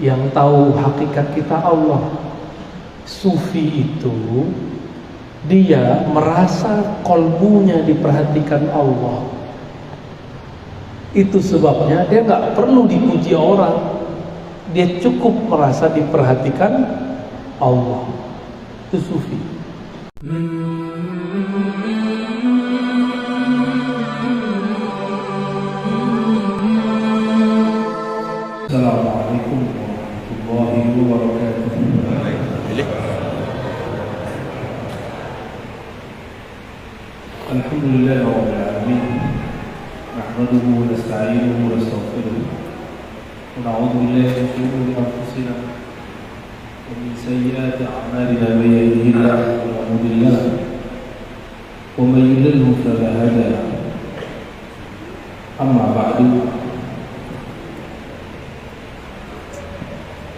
yang tahu hakikat kita Allah. Sufi itu dia merasa kolbunya diperhatikan Allah. Itu sebabnya dia nggak perlu dipuji orang, dia cukup merasa diperhatikan Allah. Itu sufi. Assalamualaikum warahmatullahi wabarakatuh. Alhamdulillah rabbil alamin. Nahmaduhu wa nasta'inuhu wa nastaghfiruh. Wa na'udzu billahi min shururi anfusina wa min sayyiati a'malina. Man yahdihillahu fala mudilla lahu wa man yudlilhu fala hadiya lahu. Amma ba'du.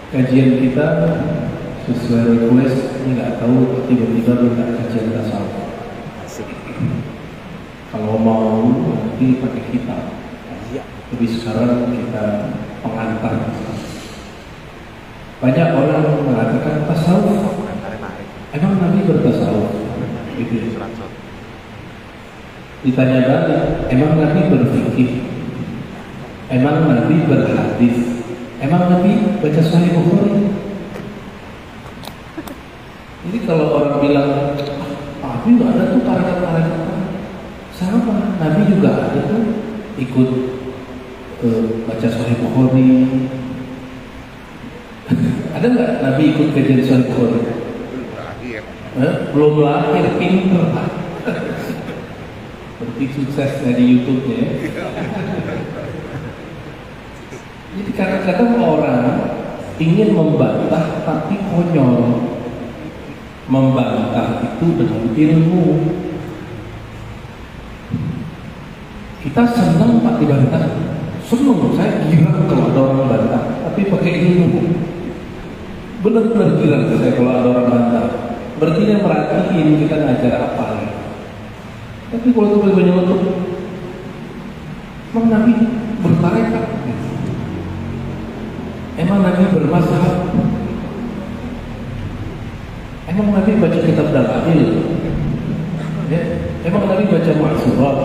Kajian kita sesuai request, ini nggak tahu tiba-tiba minta kajian tasawuf. Kalau mau nanti pakai kitab, tapi sekarang kita pengantar. Banyak orang mengatakan tasawuf, emang Nabi bertasawuf? Gitu. Ditanya balik, emang Nabi berfikih? Emang Nabi berhadis? Emang Nabi baca Sahih Bukhari? Jadi kalau orang bilang, Nabi nggak ada tuh tarekat-tarekat. Sama, Nabi juga ada tuh ikut baca Sahih Bukhari. Ada nggak Nabi ikut kajian Sahih Bukhari? Belum lahir, pinter. Seperti suksesnya di YouTube-nya. Jadi kadang-kadang orang ingin membantah tapi konyol. Membantah itu dengan ilmu. Kita senang Pak dibantah. Senang, saya gila kalau ada orang bantah, tapi pakai ilmu. Benar-benar gila saya kalau ada orang bantah. Berarti dia merhatiin kita ngajar apa. Tapi kalau itu banyak untuk, emang Nabi bertarekat? Emang Nabi bermazhab? Emang Nabi baca kitab Dalail? Ya? Emang Nabi baca Ma'surat?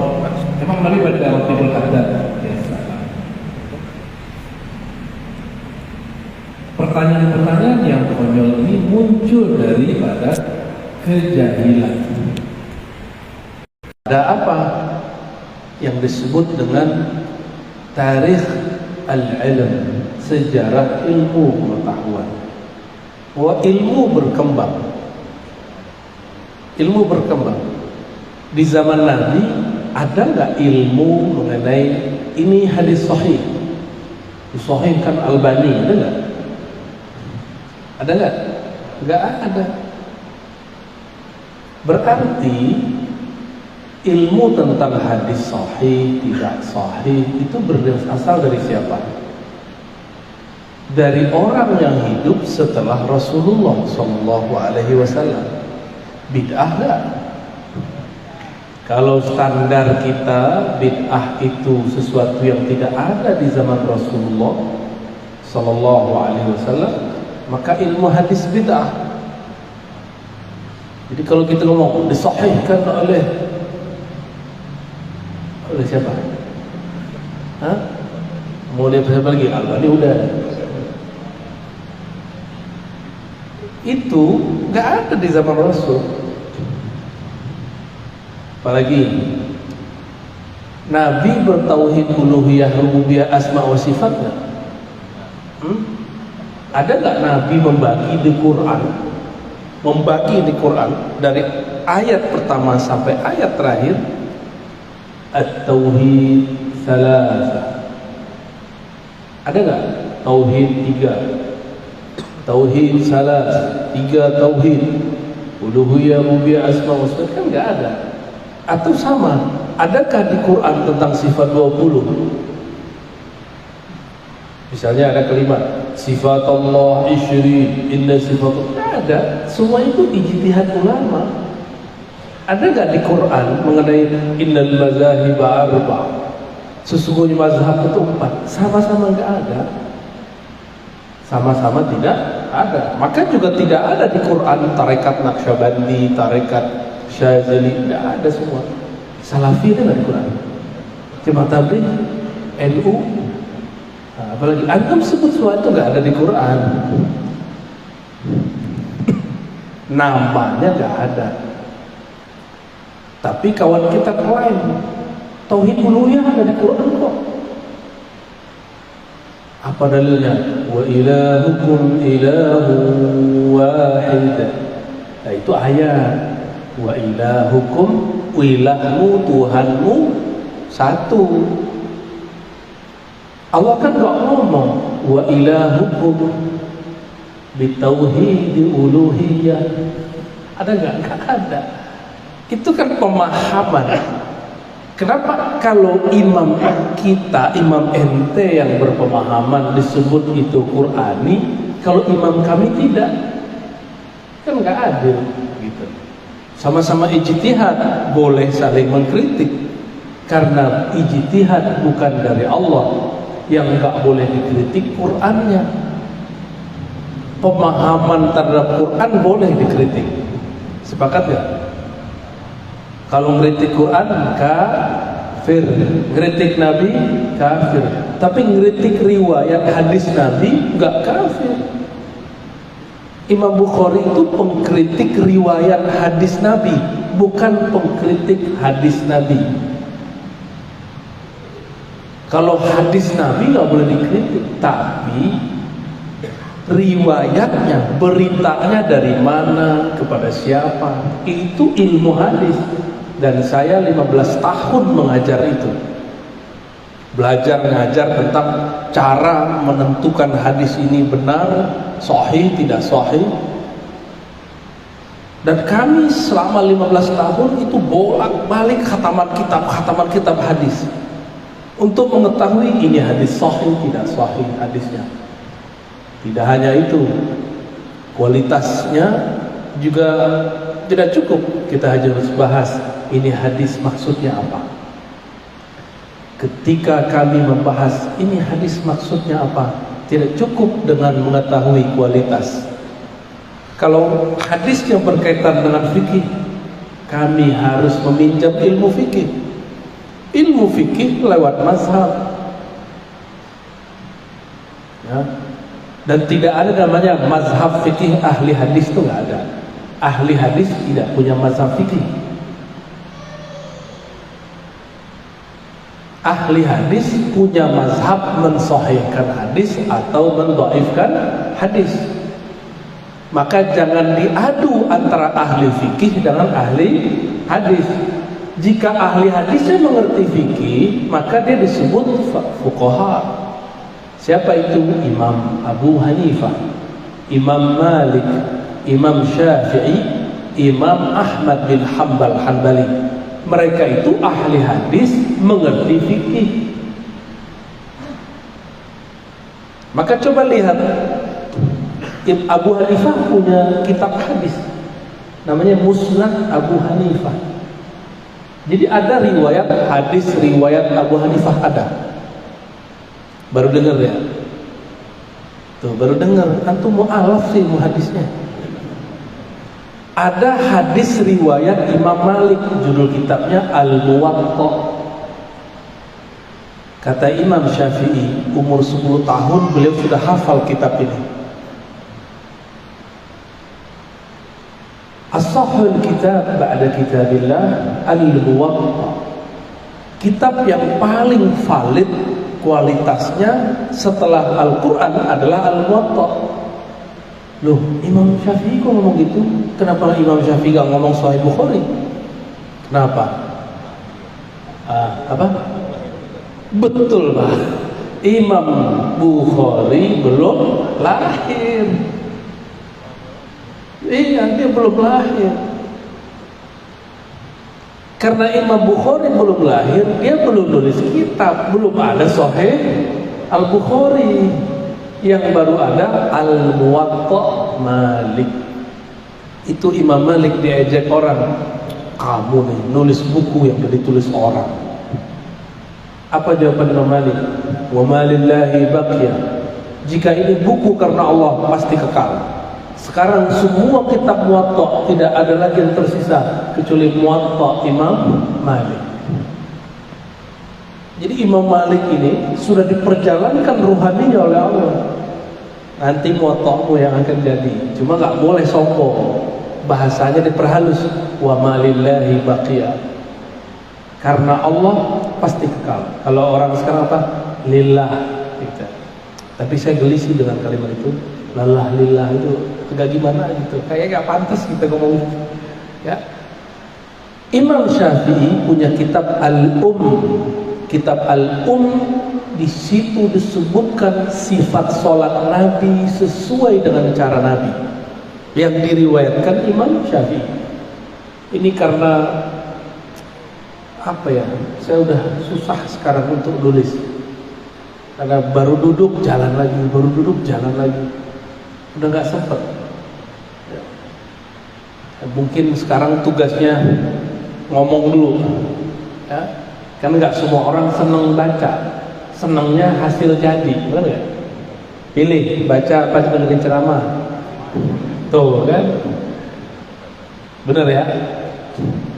Emang Nabi baca Al-Tibul Haddad? Ya, pertanyaan-pertanyaan yang konyol ini muncul daripada kejahilan. Ada apa yang disebut dengan tarikh al-ilm, sejarah ilmu pengetahuan. Bahwa ilmu berkembang. Ilmu berkembang. Di zaman Nabi ada nggak ilmu mengenai ini hadis sahih? Disahihkan Albani, ada nggak? Ada nggak? Nggak ada. Berarti ilmu tentang hadis sahih, tidak sahih itu berasal dari siapa? Dari orang yang hidup setelah Rasulullah SAW. Bid'ah enggak? Kalau standar kita bid'ah itu sesuatu yang tidak ada di zaman Rasulullah SAW, maka ilmu hadis bid'ah. Jadi kalau kita ngomong disahihkan oleh siapa? Hah? Mulai siapa lagi? Albani udah. Itu nggak ada di zaman Rasul. Apalagi Nabi bertauhid uluhiyah, rububiyah, asma wa sifat nggak? Ada nggak Nabi membagi di Quran? Membagi di Quran dari ayat pertama sampai ayat terakhir. At-tauhid salasa. Ada nggak? Tauhid 3. Tauhid salas, 3 tauhid. Uluhiyah, rububiyah, asma wa sifat kan nggak ada. Atau sama, adakah di Quran tentang sifat 20? Misalnya ada kalimat sifat Allah isyri, inna sifat Allah. Ada, semua itu ijtihad ulama. Ada nggak di Quran mengenai innal mazahib arba'? Sesungguhnya mazhab itu 4. Sama-sama nggak ada. Sama-sama tidak ada. Maka juga tidak ada di Quran tarekat Naqsyabandi, tarekat Syazili, tidak ada semua. Salafi itu nggak di Quran. Jemaah Tabligh, NU, apalagi antum sebut sesuatu nggak ada di Quran. Namanya nggak ada. Tapi kawan kita klaim tauhid uluhiyah ada di Quran kok. Apa dalilnya? Wa ilahukum ilahu wahid. Nah, itu ayat. Wa ilahukum, ilahmu, Tuhanmu satu. Allah kan gak ngomong wa ilahukum bitauhid uluhiyah. Ada nggak? Nggak ada. Itu kan pemahaman. Kenapa kalau imam kita, imam ente yang berpemahaman disebut itu Qur'ani, kalau imam kami tidak? Kan nggak adil gitu. Sama-sama ijtihad, boleh saling mengkritik. Karena ijtihad bukan dari Allah, yang nggak boleh dikritik Qur'annya. Pemahaman terhadap Quran boleh dikritik. Sepakat ya? Kalau ngeritik Quran kafir, ngeritik Nabi kafir. Tapi ngeritik riwayat hadis Nabi enggak kafir. Imam Bukhari itu pengkritik riwayat hadis Nabi, bukan pengkritik hadis Nabi. Kalau hadis Nabi nggak boleh dikritik, tapi riwayatnya, beritanya dari mana, kepada siapa, itu ilmu hadis. Dan saya 15 tahun mengajar itu, belajar ngajar tentang cara menentukan hadis ini benar, sahih, tidak sahih. Dan kami selama 15 tahun itu bolak-balik khataman kitab hadis untuk mengetahui ini hadis sahih, tidak sahih hadisnya. Tidak hanya itu, kualitasnya juga tidak cukup. Kita hanya harus bahas ini hadis maksudnya apa. Ketika kami membahas ini hadis maksudnya apa, tidak cukup dengan mengetahui kualitas. Kalau hadis yang berkaitan dengan fikih, kami harus meminjam ilmu fikih. Ilmu fikih lewat mazhab, ya. Dan tidak ada namanya mazhab fikih ahli hadis, itu nggak ada. Ahli hadis tidak punya mazhab fikih. Ahli hadis punya mazhab mensahihkan hadis atau mendhaifkan hadis. Maka jangan diadu antara ahli fikih dengan ahli hadis. Jika ahli hadisnya mengerti fikih, maka dia disebut fuqaha. Siapa itu? Imam Abu Hanifah, Imam Malik, Imam Syafi'i, Imam Ahmad bin Hanbali. Mereka itu ahli hadis, mengerti fikih. Maka coba lihat, Abu Hanifah punya kitab hadis namanya Musnad Abu Hanifah. Jadi ada riwayat hadis, riwayat Abu Hanifah ada. Baru dengar ya? Tuh, baru dengar. Antum mu'alaf sih hadisnya. Ada hadis riwayat Imam Malik, judul kitabnya Al-Muwatta. Kata Imam Syafi'i, umur 10 tahun beliau sudah hafal kitab ini. As-sahhul kitab ba'da kitabillah Al-Muwatta. Kitab yang paling valid kualitasnya setelah Al-Quran adalah Al-Muwatta. Loh, Imam Syafi'i kok ngomong gitu? Kenapa Imam Syafi'i gak ngomong Sahih Bukhari? Kenapa? Apa? Betul Pak, Imam Bukhari belum lahir. Iya, dia belum lahir. Karena Imam Bukhari belum lahir, dia belum nulis kitab, belum ada Sahih Al-Bukhari. Yang baru ada Al-Muwatta Malik. Itu Imam Malik diejek orang, kamu nih nulis buku yang ditulis orang. Apa jawaban Imam Malik? Wa ma lillahi baqiyah Jika ini buku karena Allah, pasti kekal. Sekarang semua kitab Muwatta tidak ada lagi yang tersisa kecuali Muwatta Imam Malik. Jadi Imam Malik ini sudah diperjalankan ruhaninya oleh Allah. Nanti Muwatta'mu yang akan jadi. Cuma nggak boleh sombong. Bahasanya diperhalus. Wa malillahi baqiyah. Karena Allah pasti kekal. Kalau orang sekarang apa? Lillah. Gitu. Tapi saya geli sih dengan kalimat itu. Lallah lillah itu agak gimana gitu. Kayaknya nggak pantas kita ngomong. Ya. Imam Syafi'i punya kitab Kitab di situ disebutkan sifat sholat Nabi sesuai dengan cara Nabi yang diriwayatkan Imam Syafi'i. Ini karena apa ya? Saya udah susah sekarang untuk nulis. Karena baru duduk jalan lagi, udah nggak sempet. Ya. Mungkin sekarang tugasnya ngomong dulu, ya. Kan nggak semua orang seneng baca, senengnya hasil jadi, benar nggak? Pilih baca apa dengerin ceramah, tuh kan, benar ya?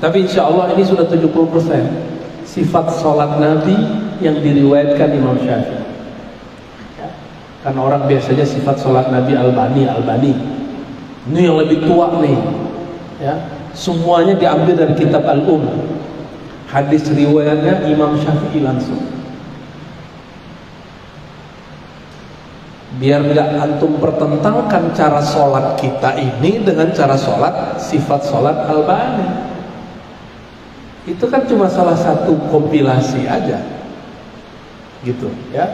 Tapi insya Allah ini sudah 70% sifat sholat Nabi yang diriwayatkan Imam Syafi'i. Ya. Karena orang biasanya sifat sholat Nabi Albani, ini yang lebih tua nih, ya. Semuanya diambil dari kitab Hadis riwayatnya Imam Syafi'i langsung. Biar nggak antum pertentangkan cara sholat kita ini dengan cara sholat sifat sholat Albani. Itu kan cuma salah satu kompilasi aja, gitu ya.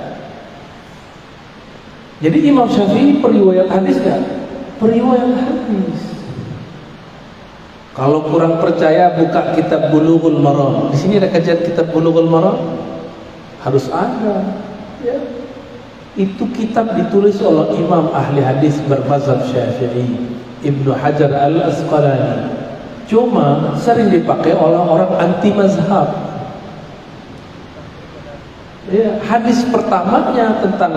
Jadi Imam Syafi'i periwayat hadis nggak? Periwayat hadis. Kalau kurang percaya buka kitab Bulughul Maram. Di sini ada kajian kitab Bulughul Maram. Harus ada. Ya. Itu kitab ditulis oleh Imam ahli hadis bermazhab Syafi'i, Ibnu Hajar Al-Asqalani. Cuma sering dipakai oleh orang anti mazhab. Ya, hadis pertamanya tentang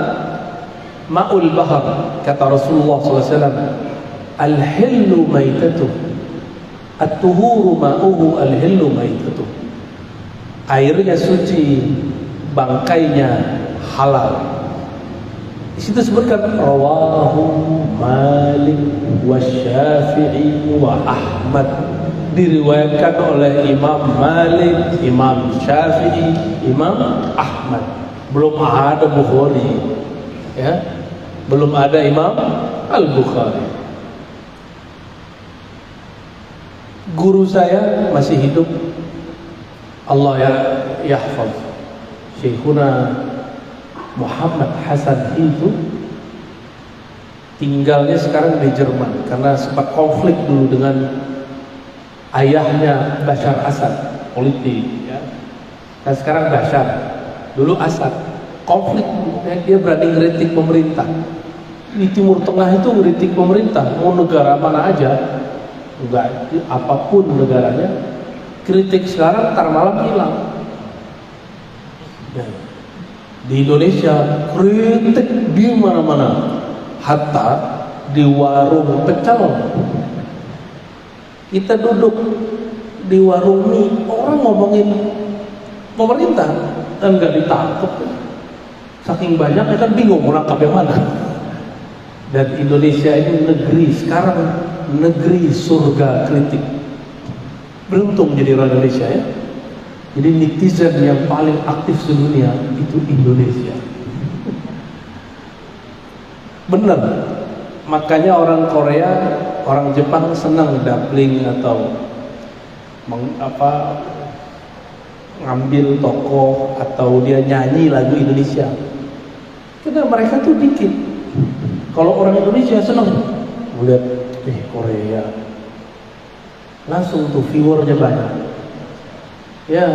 Ma'ul Bahar, kata Rasulullah SAW, Al-hillu maitatuh, At-tuhuru ma'uhu al-hillu maitatuh. Airnya suci, bangkainya halal. Di situ sebutkan rawahu Malik wa Syafi'i wa Ahmad. Diriwayatkan oleh Imam Malik, Imam Syafi'i, Imam Ahmad. Belum ada Bukhari, ya. Belum ada Imam Al-Bukhari. Guru saya masih hidup, Allah ya yahfaz, Syekhuna Muhammad Hasan itu tinggalnya sekarang di Jerman karena sempat konflik dulu dengan ayahnya Bashar Assad, politik ya. Dan sekarang Bashar, dulu Assad, konflik ya, dia berani ngeritik pemerintah. Di Timur Tengah itu ngeritik pemerintah, mau negara mana aja, enggak, apapun negaranya, kritik sekarang tar malam hilang. Ya. Di Indonesia kritik di mana-mana, hatta di warung pecel. Kita duduk di warung mie, orang ngomongin pemerintah dan nggak ditangkap. Saking banyaknya kan bingung mau nangkap yang mana. Dan Indonesia ini negeri sekarang, negeri surga kritik. Beruntung jadi orang Indonesia ya. Jadi netizen yang paling aktif sedunia itu Indonesia. Bener. Makanya orang Korea, orang Jepang senang dubbing atau ngambil tokoh atau dia nyanyi lagu Indonesia. Karena mereka tuh dikit. Kalau orang Indonesia senang melihat Korea, langsung tuh viewernya banyak. Ya,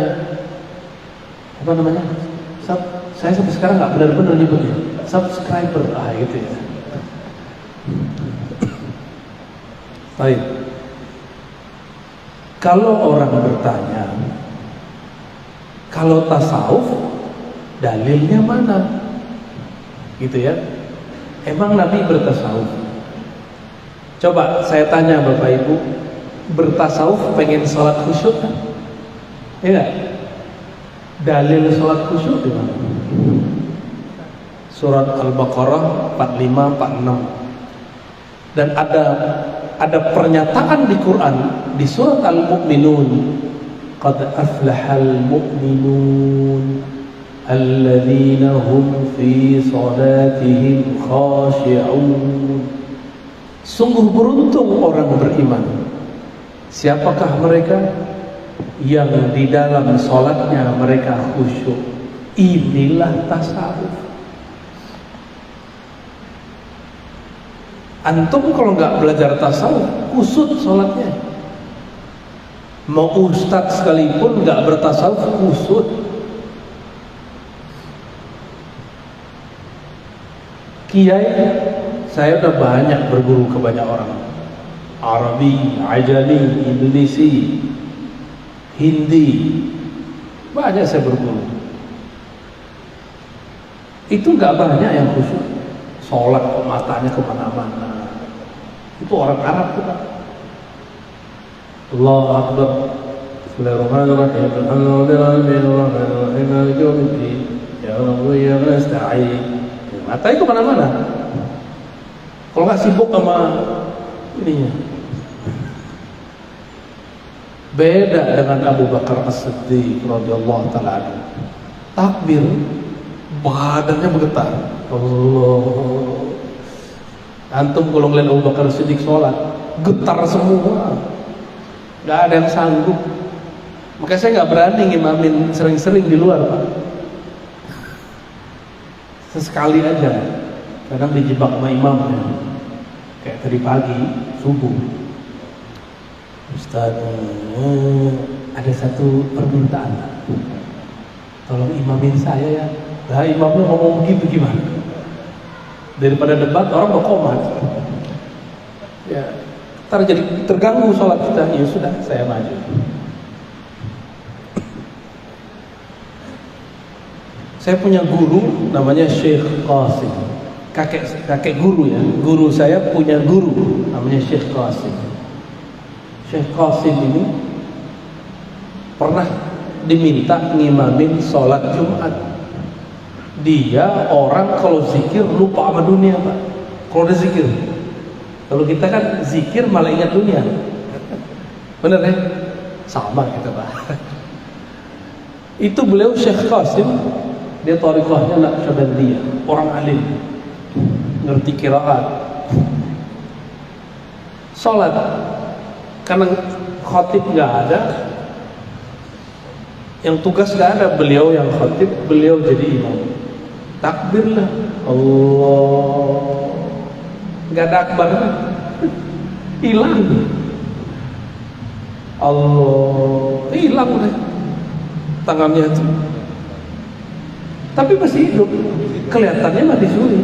apa namanya? Saya sampai sekarang nggak benar-benar nyebutnya subscriber, gitu ya. Baik. Kalau orang bertanya, kalau tasawuf dalilnya mana? Gitu ya. Emang Nabi bertasawuf? Coba saya tanya Bapak Ibu, bertasawuf pengen sholat khusyuk kan? Iya. Dalil sholat khusyuk di mana? Surat Al-Baqarah 45 46. Dan ada pernyataan di Quran di surat Al-Mu'minun, qad aflahal mu'minun alladzina hum fi salatihim khashi'un. Sungguh beruntung orang beriman. Siapakah mereka? Yang di dalam salatnya mereka khusyuk. Inilah tasawuf. Antum kalau nggak belajar tasawuf, kusut salatnya. Mau ustadz sekalipun nggak bertasawuf, kusut. Kiai, saya udah banyak berguru ke banyak orang. Arabi, Ajami, Indonesi, Hindi, banyak saya berguru. Itu nggak banyak yang khusyuk. Sholat kok matanya kemana-mana. Itu orang Arab tuh kan. Allahu Akbar. Bismillahirrahmanirrahim. Alhamdulillahirrahmanirrahim. Maliki yaumiddin. Ya Rabbi ya nasta'in. Matanya kemana-mana. Kalau nggak sibuk sama ininya. Beda dengan Abu Bakar As-Siddiq radhiyallahu taala anhu. Takbir, badannya bergetar. Allah. Antum kalau ngeliat Abu Bakar As-Siddiq sholat, getar semua. Nggak ada yang sanggup. Makanya saya nggak berani ngimamin sering-sering di luar, Pak. Sesekali aja. Kadang dijebak sama imamnya. Kayak tadi pagi, subuh. Ustaz, ada satu permintaan. Tolong imamin saya ya. Nah, imamnya ngomong begitu gimana? Daripada debat orang berkomat. Ya, ntar jadi terganggu sholat kita. Ya sudah, saya maju. Saya punya guru namanya Syekh Qasim. Kakek guru ya. Guru saya punya guru namanya Syekh Qasim. Syekh Qasim ini pernah diminta ngimamin sholat Jumat. Dia orang kalau zikir lupa sama dunia, Pak. Kalau udah zikir, kalau kita kan zikir malah ingat dunia. Bener ya? Sama kita, Pak. Itu beliau Syekh Qasim. Dia thariqahnya Naqsyabandiyah, orang alim, ngerti qiraat. Salat karena khatib nggak ada, yang tugas nggak ada, beliau yang khatib, beliau jadi imam. Takbirlah, Allah, nggak ada akbar, hilang, Allah, hilang deh tangannya itu. Tapi masih hidup, kelihatannya mati suri.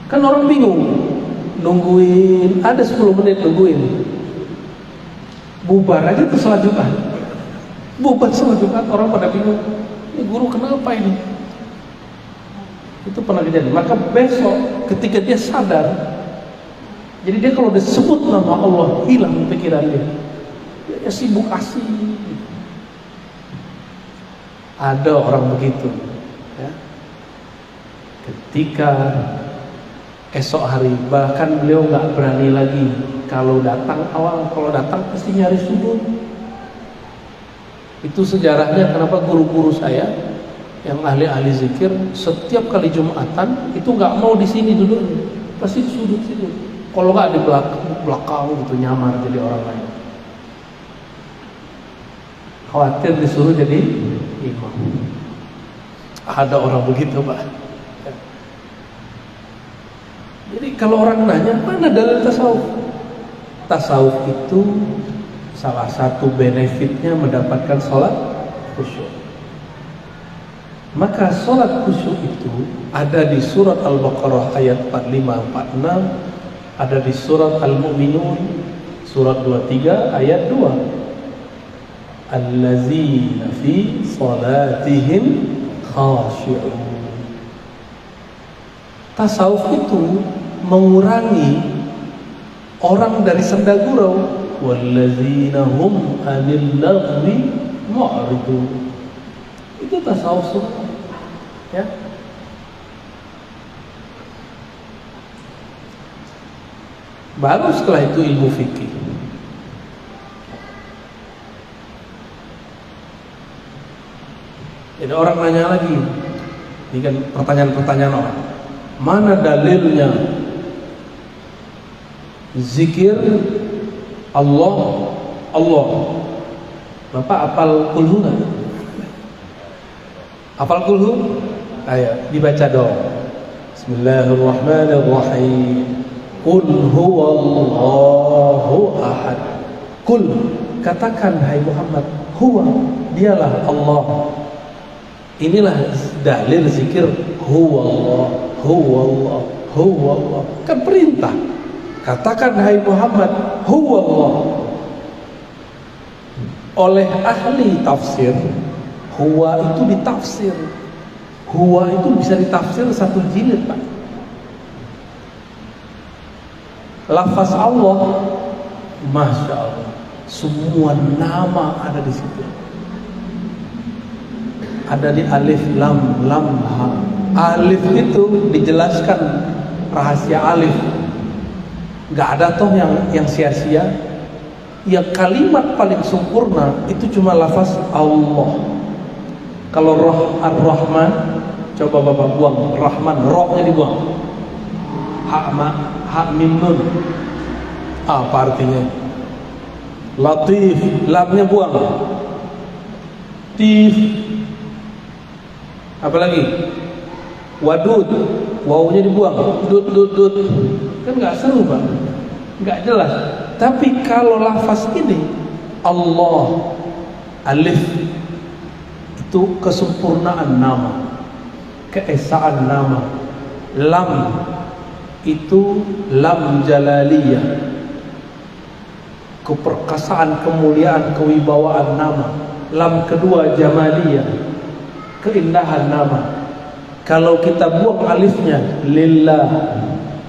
Kan orang bingung, nungguin, ada 10 menit nungguin. Bubar aja tuh sholat Jumat. Bubar sholat Jumat, orang pada bingung. Ini guru kenapa ini? Itu pernah kejadian. Maka besok ketika dia sadar, jadi dia kalau disebut nama Allah, hilang pikiran dia. Dia sibuk asik. Ada orang begitu ya. Ketika esok hari, bahkan beliau nggak berani lagi kalau datang awal, kalau datang pasti nyari sudut. Itu sejarahnya kenapa guru-guru saya yang ahli-ahli zikir setiap kali Jumatan itu nggak mau di sini duduk, pasti di sudut situ. Kalau nggak di belakang gitu, nyamar jadi orang lain. Khawatir disuruh jadi imam. Ada orang begitu, Pak. Jadi kalau orang nanya, mana dalil tasawuf? Tasawuf itu salah satu benefitnya mendapatkan sholat khusyuk. Maka sholat khusyuk itu ada di surat Al-Baqarah ayat 45-46, ada di surat Al-Mu'minun surat 23 ayat 2. Allazina fi salatihim khashi'un. Tasawuf itu mengurangi orang dari senda gurau. Walladzina hum 'anil lagwi mu'ridun. Itu tasawuf semua. Ya. Baru setelah itu ilmu fikih. Jadi orang nanya lagi, ini kan pertanyaan-pertanyaan orang. Mana dalilnya zikir Allah? Bapak hafal kulhu nggak? Hafal kulhu? Ayo dibaca dong. Bismillahirrahmanirrahim. Qul huwallahu ahad. Qul, katakan hai Muhammad, huwa, dialah Allah. Inilah dalil zikir huwallah, huwallah, huwallah. Kan perintah. Katakan hai Muhammad, huwallah. Oleh ahli tafsir, huwa itu ditafsir. Huwa itu bisa ditafsir satu jilid, Pak. Lafaz Allah, Masya Allah, semua nama ada di situ. Ada di alif, lam, ha. Alif itu dijelaskan rahasia alif. Gak ada toh yang sia-sia. Yang kalimat paling sempurna itu cuma lafaz Allah. Kalau Ar-Rahman, coba Bapak buang Rahman, rohnya dibuang. Ha mim nun. Apa artinya? Latif, lamnya buang. Tif. Apalagi? Wadud, wawunya dibuang. Dud. Kan nggak seru, Pak. Nggak jelas. Tapi kalau lafaz ini Allah, alif, itu kesempurnaan nama, keesaan nama. Lam itu lam jalaliyah, keperkasaan, kemuliaan, kewibawaan nama. Lam kedua jamaliyah, keindahan nama. Kalau kita buang alifnya lillah,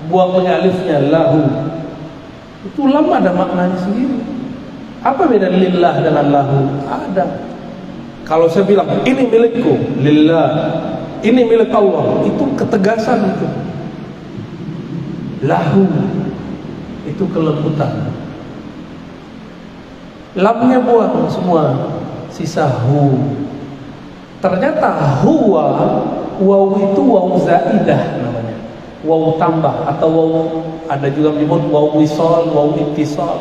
buang alifnya lahu, itu lam ada maknanya sendiri. Apa beda lillah dengan lahu? Ada. Kalau saya bilang ini milikku, lillah, ini milik Allah, itu ketegasan itu. Lahu itu kelembutan. Lamnya buang semua, sisa hu. Ternyata huwa, waw itu waw zaidah namanya, waw tambah, atau waw, ada juga menyebut waw wisol, waw ittisal,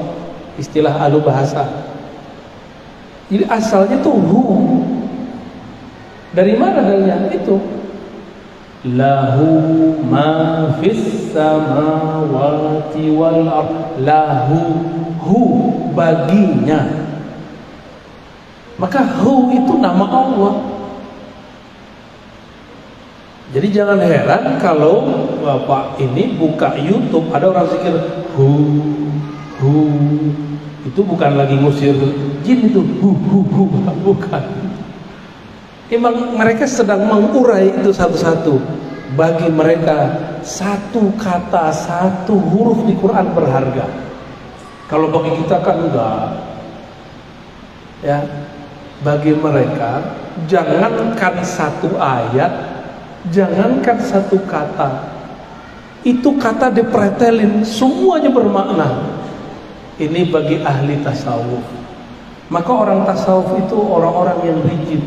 istilah ahlu bahasa. Jadi asalnya tuh hu. Dari mana dalilnya? Itu lahu ma fis samawati wal ard. Lahu, hu, baginya. Maka hu itu nama Allah. Jadi jangan heran kalau Bapak ini buka YouTube ada orang zikir hu, itu bukan lagi ngusir jin, itu hu, bukan. Emang mereka sedang mengurai itu satu-satu. Bagi mereka satu kata, satu huruf di Quran berharga. Kalau bagi kita kan enggak. Ya, bagi mereka jangankan satu ayat, jangankan satu kata, itu kata dipretelin, semuanya bermakna. Ini bagi ahli tasawuf. Maka orang tasawuf itu orang-orang yang rigid.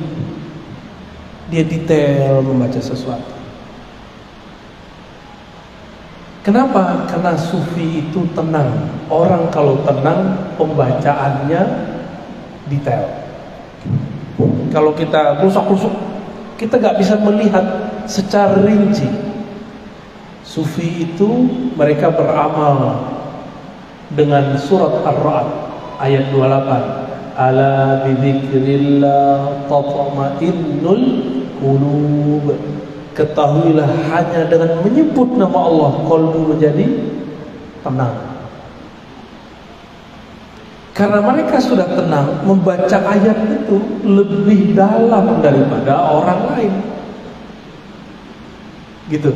Dia detail membaca sesuatu. Kenapa? Karena sufi itu tenang. Orang kalau tenang, pembacaannya detail. Kalau kita kusuk-kusuk, kita gak bisa melihat secara rinci. Sufi itu mereka beramal dengan surat Ar-Ra'd ayat 28. Ala bidzikrillah tatma'innul qulub. Ketahuilah hanya dengan menyebut nama Allah qalbu menjadi tenang. Karena mereka sudah tenang, membaca ayat itu lebih dalam daripada orang lain. Gitu.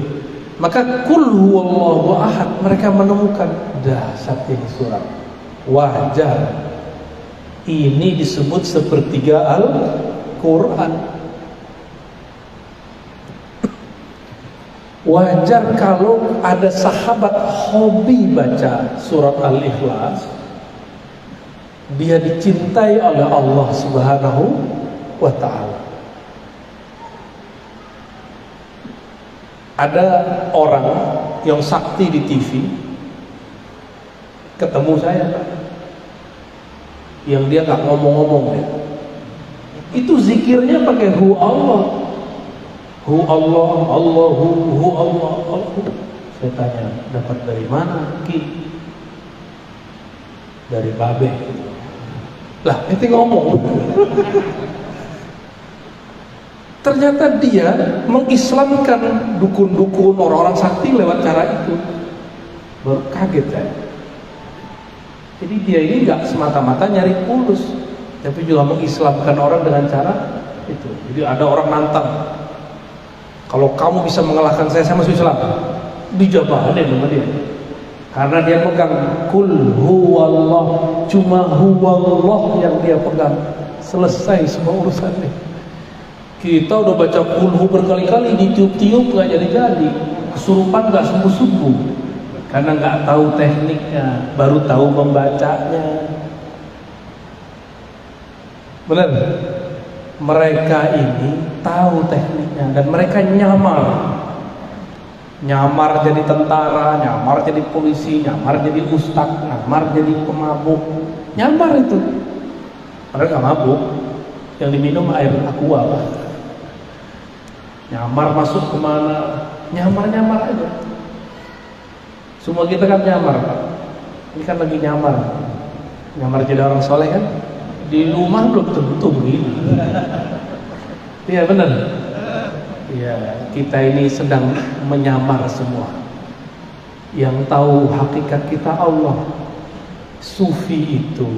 Maka kul huwallahu ahad, mereka menemukan dasar ini surat wajar. Ini disebut sepertiga Al-Quran. Wajar kalau ada sahabat hobi baca surat Al-Ikhlas, dia dicintai oleh Allah Subhanahu wa ta'ala. Ada orang yang sakti di TV ketemu saya, Pak, yang dia gak ngomong-ngomong ya. Itu zikirnya pakai hu Allah, hu Allah, Allahu, hu Allah, Allah. Saya tanya, dapat dari mana Ki? Dari Babe. Lah, itu ngomong. Ternyata dia mengislamkan dukun-dukun, orang-orang sakti lewat cara itu. Baru kaget saya. Jadi dia ini nggak semata-mata nyari fulus, tapi juga mengislamkan orang dengan cara itu. Jadi ada orang nantang, kalau kamu bisa mengalahkan saya masuk Islam. Dijabahin sama dia, karena dia pegang kul huwallah, cuma huwallah yang dia pegang. Selesai semua urusannya. Kita udah baca kulhu berkali-kali, ditiup-tiup nggak jadi-jadi, kesurupan nggak sembuh-sembuh. Karena nggak tahu tekniknya, baru tahu membacanya. Benar? Mereka ini tahu tekniknya dan mereka nyamar jadi tentara, nyamar jadi polisi, nyamar jadi ustadz, nyamar jadi pemabuk, nyamar itu. Padahal nggak mabuk, yang diminum air aqua, Pak. Nyamar masuk kemana, nyamar aja. Semua kita kan nyamar, Pak. Ini kan lagi nyamar jadi orang soleh kan. Di rumah belum tentu begini. Iya benar. Iya, kita ini sedang menyamar semua. Yang tahu hakikat kita Allah. Sufi itu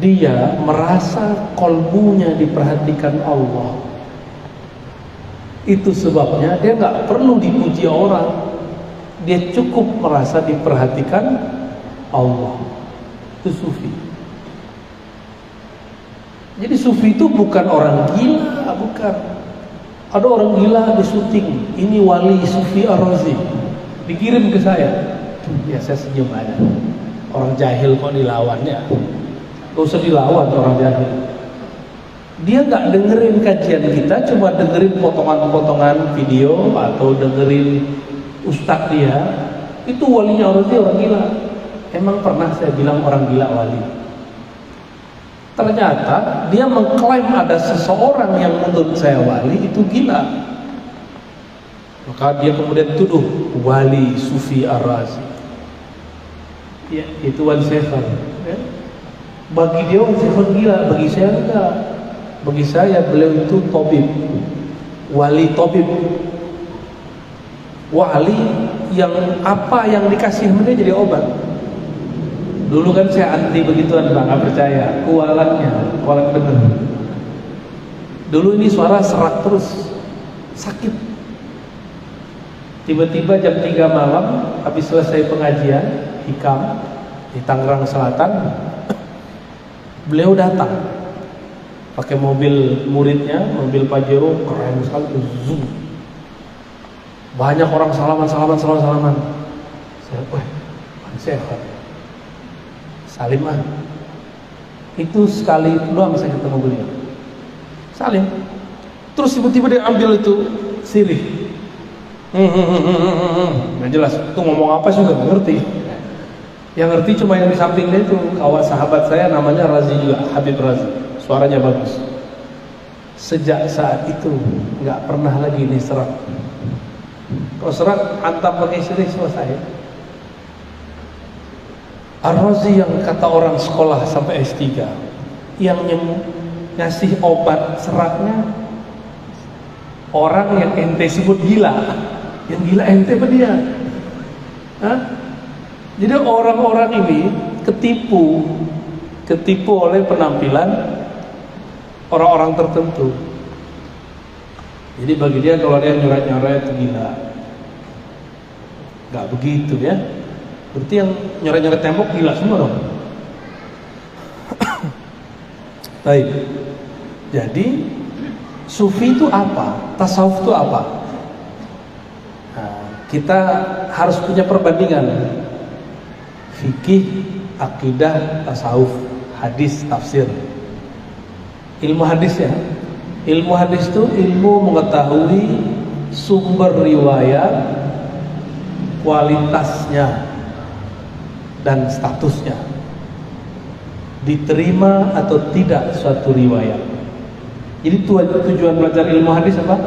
dia merasa kolbunya diperhatikan Allah. Itu sebabnya dia nggak perlu dipuji orang. Dia cukup merasa diperhatikan Allah. Itu sufi. Jadi sufi itu bukan orang gila, bukan. Ada orang gila di syuting, ini wali Sufi Ar-Razi, dikirim ke saya. Ya saya senyum aja. Orang jahil kok dilawannya. Gak usah dilawan orang jahil. Dia gak dengerin kajian kita, cuma dengerin potongan-potongan video atau dengerin ustadz dia. Itu walinya Ar-Razi orang gila. Emang pernah saya bilang orang gila wali? Ternyata dia mengklaim ada seseorang yang menurut saya wali itu gila. Maka dia kemudian tuduh wali Sufi Ar-Razi. Ya, itu Wan Seven. Ya. Bagi dia Wan Seven gila, bagi saya enggak. Bagi saya beliau itu tabib, wali tabib, wali yang apa yang dikasih dia jadi obat. Dulu kan saya anti begituan, Bang, nggak percaya. Kualat bener. Dulu ini suara serak terus, sakit. Tiba-tiba jam 3 malam, habis selesai pengajian hikam di Tangerang Selatan, beliau datang, pakai mobil muridnya, mobil Pajero, keren sekali, zoom. Banyak orang salaman. Saya, sehat. Salim ah. Itu sekali doang saya ketemu beliau. Salim. Terus tiba-tiba dia ambil itu sirih. Nggak jelas. Itu ngomong apa sih nggak ngerti. Yang ngerti cuma yang di samping dia itu kawan sahabat saya namanya Razi juga, Habib Razi. Suaranya bagus. Sejak saat itu nggak pernah lagi ini serak. Kalau serak antam pakai sirih selesai. Ar-Razi yang kata orang sekolah sampai S3, yang ngasih obat seraknya orang yang ente sebut gila. Yang gila ente apa dia? Hah? Jadi orang-orang ini ketipu oleh penampilan orang-orang tertentu. Jadi bagi dia kalau dia nyoret-nyoret itu gila. Nggak begitu ya. Berarti yang nyoret-nyoret tembok gila semua dong. Baik. Jadi sufi itu apa? Tasawuf itu apa? Nah, kita harus punya perbandingan. Fikih, akidah, tasawuf, hadis, tafsir. Ilmu hadis ya. Ilmu hadis itu ilmu mengetahui sumber riwayat, kualitasnya dan statusnya, diterima atau tidak suatu riwayat. Jadi tujuan belajar ilmu hadis apa?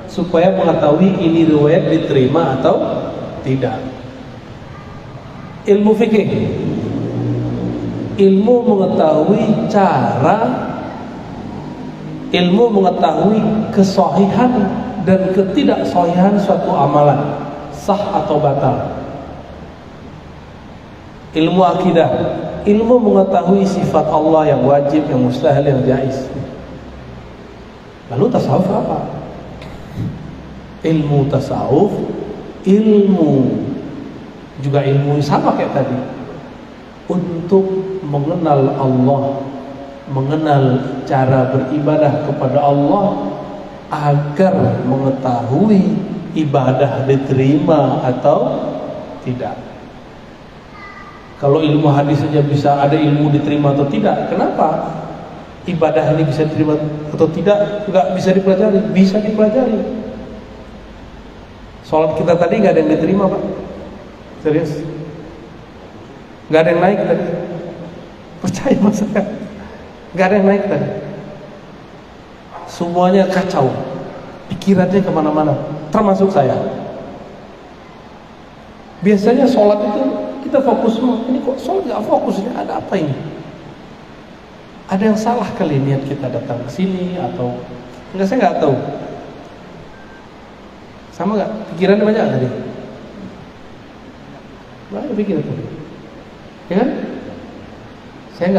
Supaya mengetahui ini riwayat diterima atau tidak. Ilmu fikih, ilmu mengetahui ilmu mengetahui kesahihan dan ketidaksahihan suatu amalan, sah atau batal. Ilmu akidah, ilmu mengetahui sifat Allah yang wajib, yang mustahil, yang jaiz. Lalu tasawuf apa? Ilmu tasawuf, ilmu juga ilmu sama kayak tadi, untuk mengenal Allah, mengenal cara beribadah kepada Allah, agar mengetahui ibadah diterima atau tidak. Kalau ilmu hadis saja bisa ada ilmu diterima atau tidak, kenapa ibadah ini bisa diterima atau tidak nggak bisa dipelajari? Bisa dipelajari. Sholat kita tadi nggak ada yang diterima, Pak. Serius? Nggak ada yang naik tadi. Percaya mas saya, nggak ada yang naik tadi. Semuanya kacau, pikirannya kemana-mana, termasuk saya. Biasanya sholat itu kita fokus semua. Ini kok sholat nggak fokus? Ada apa ini? Ada yang salah kali niat kita datang ke sini atau enggak? Saya nggak tahu. Sama nggak? Pikirannya banyak tadi. Banyak pikiran tadi. Ya kan? Saya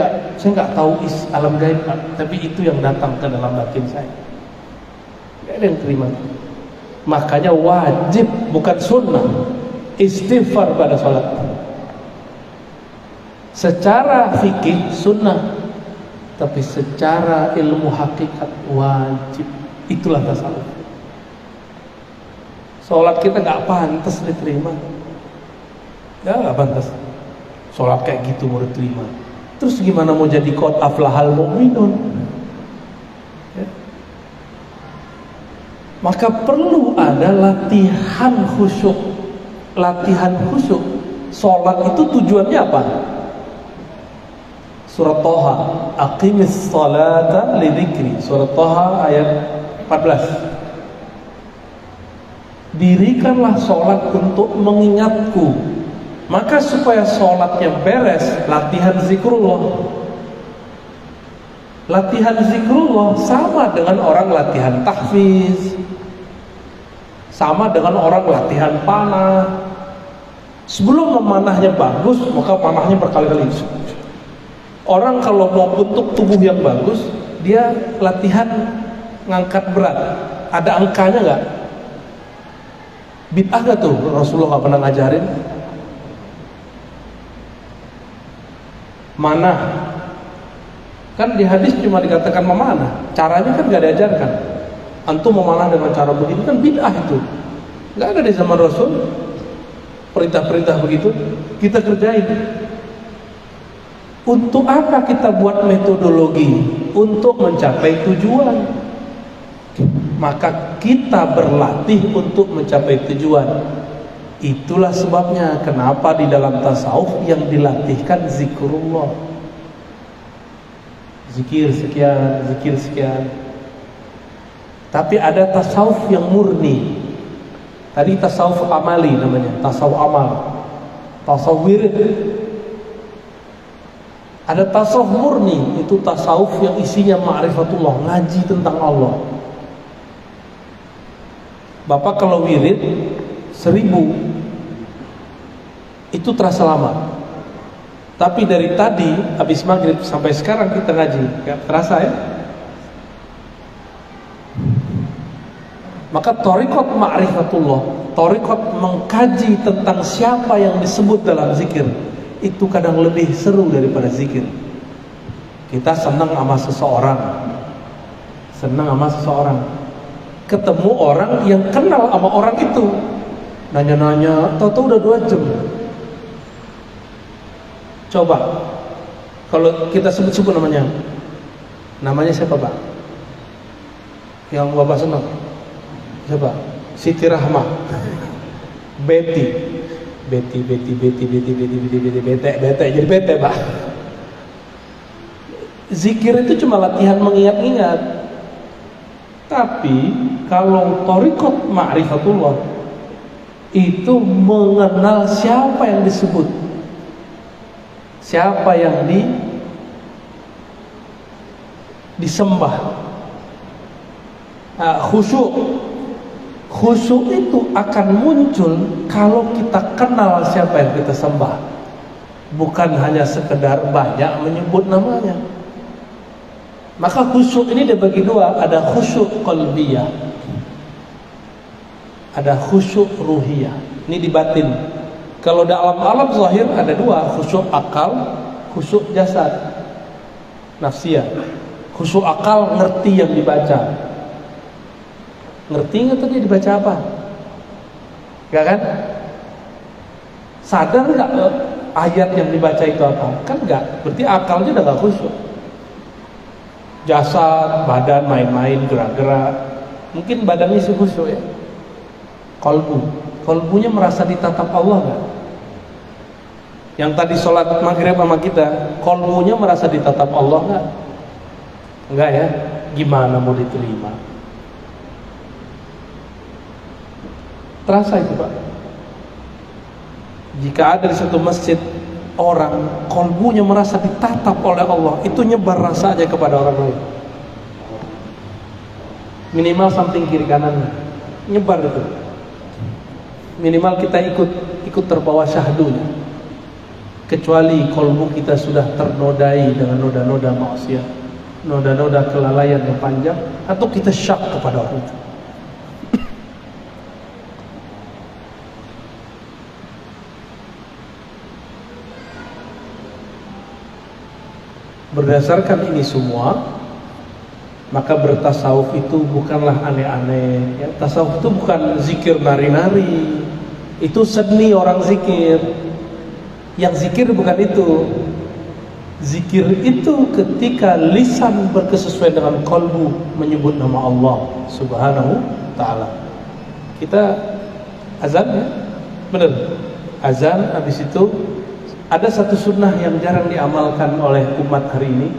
nggak tahu alam gaib, tapi itu yang datang ke dalam batin saya. Nggak ada yang terima. Makanya wajib, bukan sunnah, istighfar pada sholat. Secara fikih sunnah, tapi secara ilmu hakikat wajib. Itulah tasawuf. Sholat kita nggak pantas diterima. Ya nggak pantas. Sholat kayak gitu mau diterima. Terus gimana mau jadi qad aflahal mu'minun? Ya. Maka perlu ada latihan khusyuk. Latihan khusyuk. Sholat itu tujuannya apa? Surat Thaha, aqimis salata lidzikri. Surat Thaha ayat 14. Dirikanlah sholat untuk mengingatku. Maka supaya sholatnya beres, latihan zikrullah. Latihan zikrullah sama dengan orang latihan tahfiz, sama dengan orang latihan panah. Sebelum memanahnya bagus, maka panahnya berkali-kali. Orang kalau mau bentuk tubuh yang bagus, dia latihan ngangkat berat. Ada angkanya nggak? Bid'ah nggak tuh? Rasulullah nggak pernah ngajarin. Mana? Kan di hadis cuma dikatakan memanah. Caranya kan nggak diajarkan. Antum memanah dengan cara begitu kan bid'ah itu. Nggak ada di zaman Rasul perintah-perintah begitu. Kita kerjain. Untuk apa kita buat metodologi? Untuk mencapai tujuan. Maka kita berlatih untuk mencapai tujuan. Itulah sebabnya kenapa di dalam tasawuf yang dilatihkan zikrullah. Zikir sekian, zikir sekian. Tapi ada tasawuf yang murni. Tadi tasawuf amali namanya, tasawuf amal. Tasawuf wirid. Ada tasawuf murni, itu tasawuf yang isinya ma'rifatullah, ngaji tentang Allah. Bapak kalau wirid 1000 itu terasa lama. Tapi dari tadi habis maghrib sampai sekarang kita ngaji, gak terasa ya? Maka thariqat ma'rifatullah, thariqat mengkaji tentang siapa yang disebut dalam zikir, itu kadang lebih seru daripada zikir. Kita senang sama seseorang, ketemu orang yang kenal sama orang itu, nanya-nanya, tahu-tahu udah 2 jam. Coba kalau kita sebut-sebut namanya siapa Pak? Yang Bapak senang? Siapa? Siti Rahmah, Betty, jadi bete Pak. Zikir itu cuma latihan mengingat-ingat. Tapi kalau thariqat ma'rifatullah itu mengenal siapa yang disebut, siapa yang disembah. Khusyuk itu akan muncul kalau kita kenal siapa yang kita sembah, bukan hanya sekedar banyak menyebut namanya. Maka khusyuk ini dibagi 2, ada khusyuk qalbiyah, ada khusyuk ruhiyah. Ini di batin. Kalau dalam alam zahir ada 2, khusyuk akal, khusyuk jasad, nafsiyah. Khusyuk akal ngerti yang dibaca. Ngerti nggak tadi dibaca apa? Gak kan? Sadar nggak ayat yang dibaca itu apa? Kan nggak. Berarti akalnya udah nggak khusyuk. Jasad, badan main-main, gerak-gerak. Mungkin badannya sih khusyuk ya. Kolbunya merasa ditatap Allah nggak? Yang tadi sholat maghrib sama kita, kolbunya merasa ditatap Allah nggak? Enggak ya? Gimana mau diterima? Terasa itu Pak. Jika ada di satu masjid orang kolbunya merasa ditatap oleh Allah, itu nyebar rasa aja kepada orang lain. Minimal samping kiri kanannya nyebar itu. Minimal kita ikut terbawa syahdunya. Kecuali kolbu kita sudah ternodai dengan noda-noda maksiat, noda-noda kelalaian yang panjang, atau kita syak kepada orang itu. Berdasarkan ini semua, maka bertasawuf itu bukanlah aneh-aneh ya. Tasawuf itu bukan zikir nari-nari, itu seni orang zikir. Yang zikir bukan itu. Zikir itu ketika lisan berkesesuaian dengan kalbu menyebut nama Allah Subhanahu ta'ala. Kita azan ya, benar. Azan, habis itu ada satu sunnah yang jarang diamalkan oleh umat hari ini.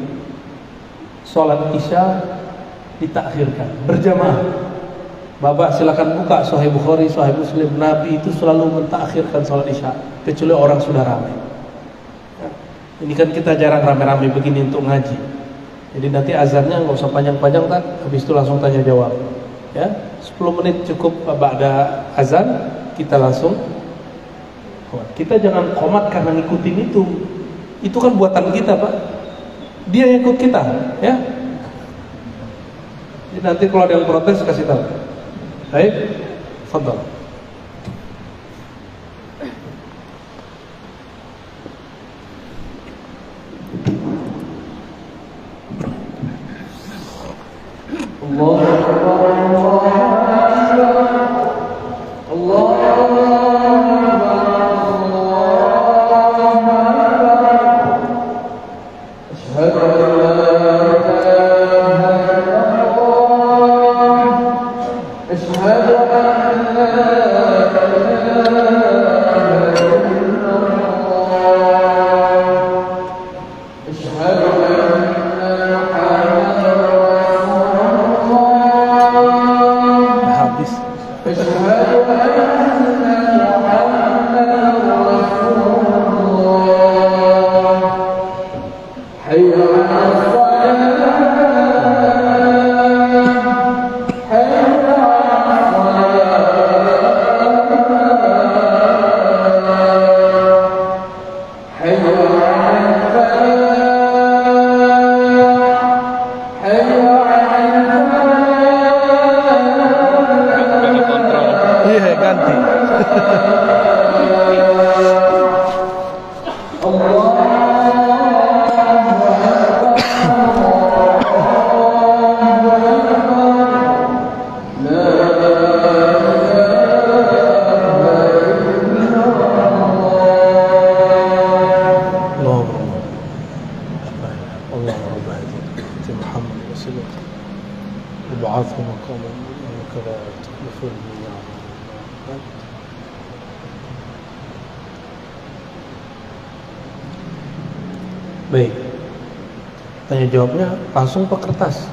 Sholat isya ditakhirkan berjamaah. Bapak silakan buka Sahih Bukhari, Sahih Muslim. Nabi itu selalu mentakhirkan sholat isya kecuali orang sudah ramai. Ini kan kita jarang rame-rame begini untuk ngaji. Jadi nanti azannya nggak usah panjang-panjang kan, habis itu langsung tanya jawab. Ya, 10 menit cukup ada azan, kita langsung. Kita jangan komat karena ngikutin itu. Itu kan buatan kita Pak. Dia yang ikut kita, ya. Jadi nanti kalau ada yang protes kasih tahu. Baik, fadhal. Allahu Akbar, Allahu Akbar, Allahu Akbar. Asyhadu an la ilaha illallah, asyhadu an la Baik. Tanya jawabnya langsung ke kertas.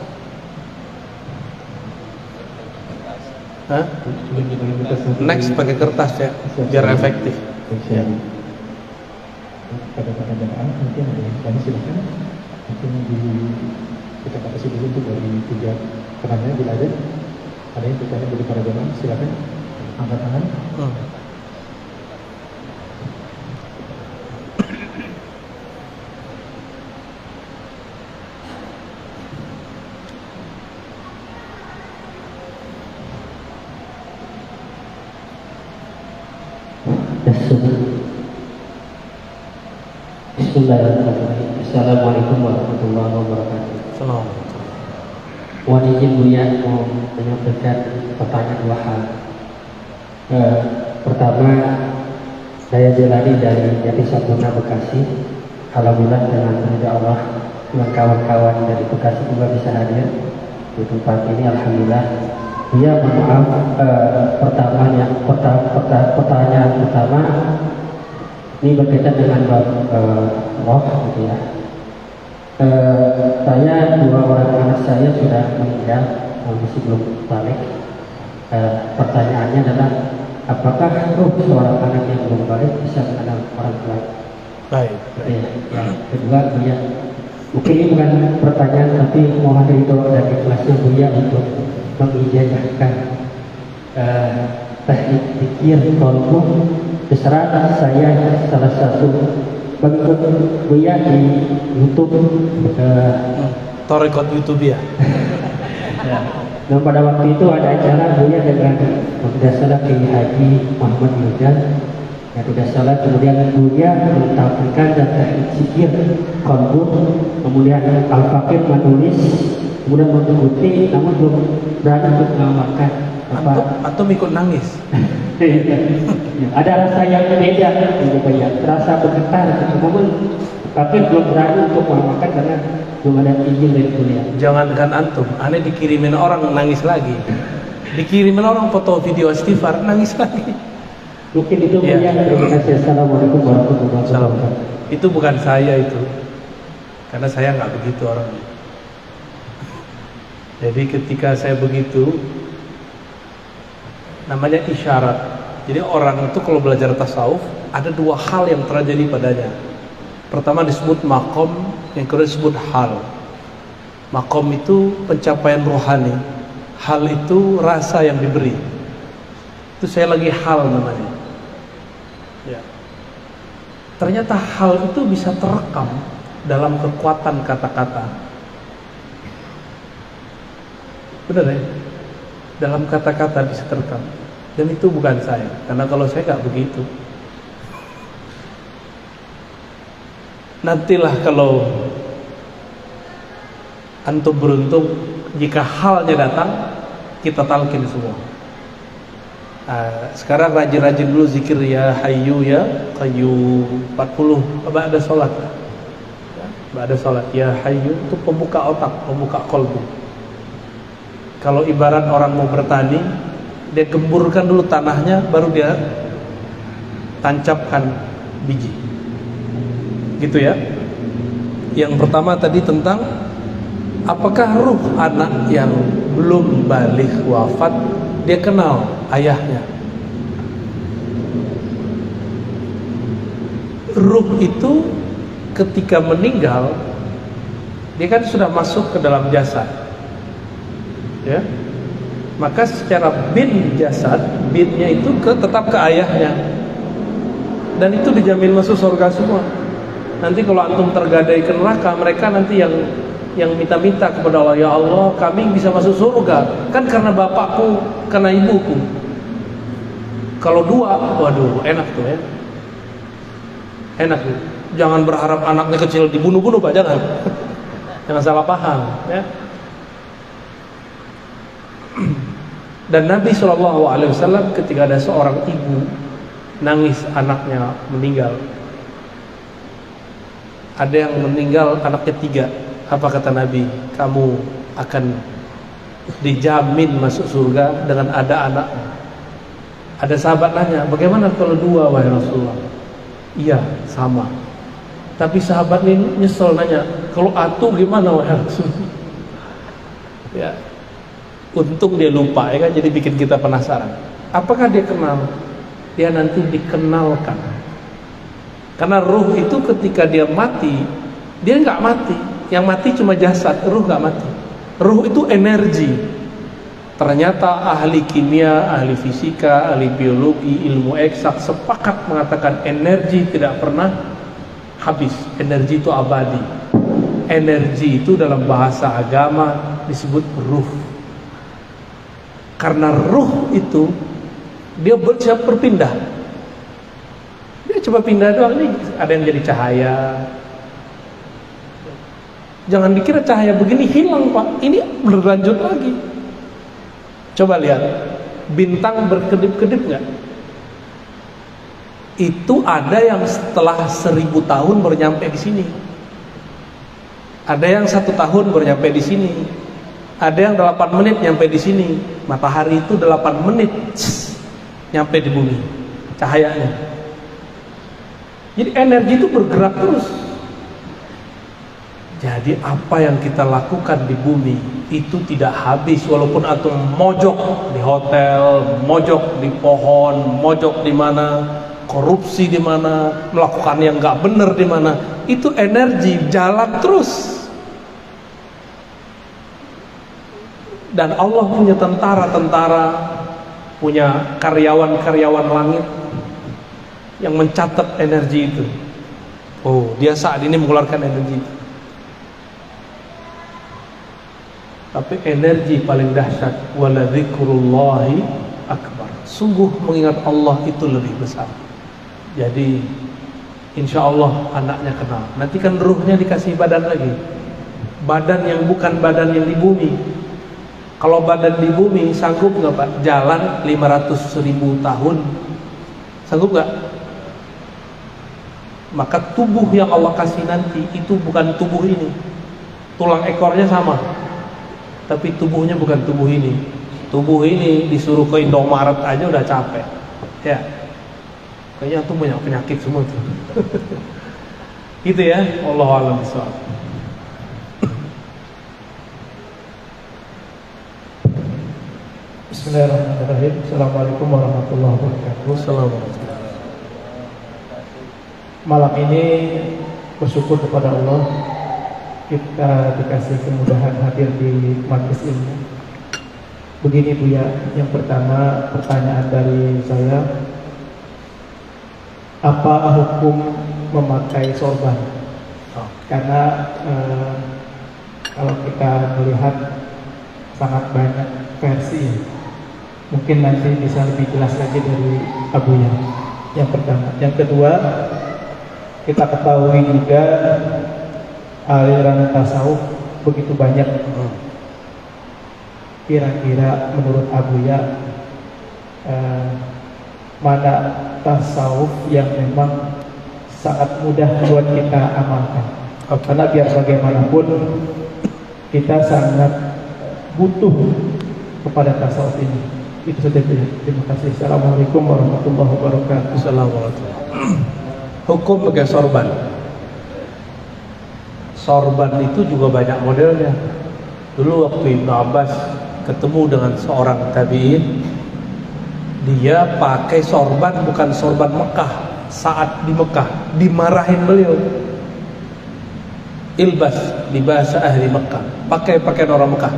Hah? Next pakai kertas ya, biar efektif. Ya. Pada pertanyaan mungkin ada yang tanya silakan. Mungkin kita batasi dulu untuk dari 3 penanya bila ada. Ada yang bertanya dari para jamaah silakan angkat tangan. Bismillahirrahmanirrahim. Assalamualaikum warahmatullahi wabarakatuh. Assalamualaikum. Mohon izin Buya mau menyampaikan pertanyaan 2 hal. Pertama, saya jalani dari Jati Sampurna Bekasi. Alhamdulillah dengan ridha Allah dengan kawan-kawan dari Bekasi juga bisa hadir di tempat ini. Alhamdulillah. Buya mohon maaf, pertanyaan pertama ini berkaitan dengan roh gitu ya. Saya 2 orang anak saya sudah meninggal, masih belum balik. Pertanyaannya adalah apakah roh seorang anak yang belum balik bisa mengenal orang tua? Baik. Ya. Yang kedua, Buya, mungkin ini bukan pertanyaan tapi mohon ridho dan ikhlasnya Buya untuk mengijazahkan teknik pikir kolbu. Terserah saya salah satu pengikut Buya di YouTube. Torekot YouTube ya. Nah, pada waktu itu ada acara Buya dengan tidak salah Kiai Haji Muhammad Yudhan. Ya tidak salah, kemudian Buya mentampilkan dan teknik pikir kolbu, kemudian Al-Fakir menulis, kemudian mengikuti, namun belum berani untuk mengamalkan. Atau ikut nangis. Ada rasa yang beda, ya, terasa bergetar, namun tapi belum berani untuk mengamalkan karena belum ada izin dari Buya. Jangankan antum, aneh dikirimin orang nangis lagi. Dikirimin orang foto video istighfar nangis lagi. Mungkin itu Ya. Buya. Terima kasih. Assalamualaikum warahmatullahi wabarakatuh. Itu bukan saya itu, karena saya nggak begitu orangnya. Jadi ketika saya begitu, namanya isyarat. Jadi orang itu kalau belajar tasawuf ada 2 hal yang terjadi padanya. Pertama disebut makom, yang kedua disebut hal. Makom itu pencapaian rohani, hal itu rasa yang diberi. Itu saya lagi hal namanya. Ya. Ternyata hal itu bisa terekam dalam kekuatan kata-kata. Benar ya? Dalam kata-kata bisa terekam. Dan itu bukan saya, karena kalau saya nggak begitu. Nantilah kalau antum beruntung, jika halnya datang, kita talqin semua. Sekarang rajin-rajin dulu zikir ya hayyu ya qayyum 40 ba'da sholat. Ba'da sholat ya hayyu itu pembuka otak, pembuka kolbu. Kalau ibarat orang mau bertani, dia gemburkan dulu tanahnya, baru dia tancapkan biji. Gitu ya. Yang pertama tadi tentang apakah ruh anak yang belum baligh wafat dia kenal ayahnya. Ruh itu ketika meninggal dia kan sudah masuk ke dalam jasad. Ya. Maka secara bin jasad, binnya itu tetap ke ayahnya. Dan itu dijamin masuk surga semua. Nanti kalau antum tergadai ke neraka, mereka nanti yang minta-minta kepada Allah, ya Allah kami bisa masuk surga kan karena bapakku, karena ibuku. Kalau 2, waduh enak tuh ya. Enak tuh. Jangan berharap anaknya kecil dibunuh-bunuh Pak, jangan. Jangan salah paham ya. Dan Nabi SAW ketika ada seorang ibu nangis anaknya meninggal, ada yang meninggal anaknya 3, apa kata Nabi? Kamu akan dijamin masuk surga dengan ada anaknya. Ada sahabat nanya, bagaimana kalau 2 wahai Rasulullah? Iya sama. Tapi sahabat ini nyesel nanya, kalau atu gimana wahai Rasul? Ya, untung dia lupa ya kan, jadi bikin kita penasaran. Apakah dia kenal? Dia nanti dikenalkan. Karena ruh itu ketika dia mati, dia nggak mati. Yang mati cuma jasad, ruh nggak mati. Ruh itu energi. Ternyata ahli kimia, ahli fisika, ahli biologi, ilmu eksak sepakat mengatakan energi tidak pernah habis. Energi itu abadi. Energi itu dalam bahasa agama disebut ruh. Karena ruh itu dia siap berpindah. Dia coba pindah doang nih, ada yang jadi cahaya. Jangan dikira cahaya begini hilang Pak, ini berlanjut lagi. Coba lihat, bintang berkedip-kedip nggak? Itu ada yang setelah 1000 tahun baru nyampe di sini. Ada yang 1 tahun baru nyampe di sini. Ada yang 8 menit nyampe di sini. Matahari itu 8 menit nyampe di bumi cahayanya. Jadi energi itu bergerak terus. Jadi apa yang kita lakukan di bumi itu tidak habis, walaupun antum mojok di hotel, mojok di pohon, mojok di mana, korupsi di mana, melakukan yang nggak benar di mana, itu energi jalan terus. Dan Allah punya tentara-tentara, punya karyawan-karyawan langit yang mencatat energi itu. Oh, dia saat ini mengeluarkan energi itu. Tapi energi paling dahsyat, wala dzikrullahi akbar. Sungguh mengingat Allah itu lebih besar. Jadi insya Allah anaknya kenal. Nanti kan ruhnya dikasih badan lagi. Badan yang bukan badan yang di bumi. Kalau badan di bumi sanggup nggak Pak? Jalan 500.000 tahun, sanggup nggak? Maka tubuh yang Allah kasih nanti itu bukan tubuh ini. Tulang ekornya sama, tapi tubuhnya bukan tubuh ini. Tubuh ini disuruh ke Indomaret aja udah capek. Ya, kayaknya tuh banyak penyakit semua tuh. Gitu ya, Allahu a'lam bishawab. Bismillahirrahmanirrahim. Assalamualaikum warahmatullahi wabarakatuh. Assalamualaikum. Malam ini bersyukur kepada Allah kita dikasih kemudahan hadir di majelis ilmu. Begini Buya, yang pertama pertanyaan dari saya, apa hukum memakai sorban? Karena kalau kita melihat sangat banyak versi. Mungkin nanti bisa lebih jelas lagi dari Abuya. Yang pertama, yang kedua, kita ketahui juga aliran tasawuf begitu banyak. Kira-kira menurut Abuya mana tasawuf yang memang sangat mudah buat kita amalkan? Karena biar bagaimanapun kita sangat butuh kepada tasawuf ini. Itu saja. Terima kasih. Assalamualaikum warahmatullahi wabarakatuh. Assalamualaikum. Hukum pakai sorban. Sorban itu juga banyak modelnya. Dulu waktu Ibnu Abbas ketemu dengan seorang tabi'in, dia pakai sorban, bukan sorban Mekah. Saat di Mekah dimarahin beliau. Ilbas di bahasa ahli Mekah, pakai pakaian orang Mekah.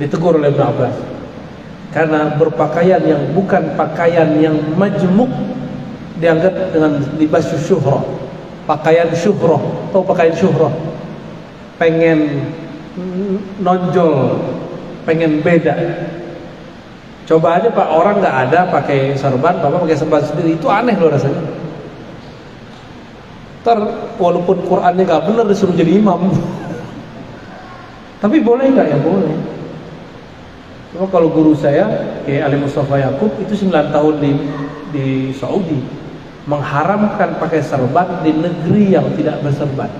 Ditegur oleh Ibnu Abbas karena berpakaian yang bukan pakaian yang majmuk, dianggap dengan libas syuhrah, pakaian syuhrah. Tahu pakaian syuhrah? Pengen nonjol, pengen beda. Coba aja Pak, orang nggak ada pakai sorban, Bapak pakai sorban sendiri, itu aneh loh rasanya. Ntar walaupun Qurannya nggak benar disuruh jadi imam. Tapi boleh nggak? Ya boleh. Cuma kalau guru saya, Kiai Ali Mustafa Yakub, itu 9 tahun di Saudi, mengharamkan pakai serban di negeri yang tidak berserban.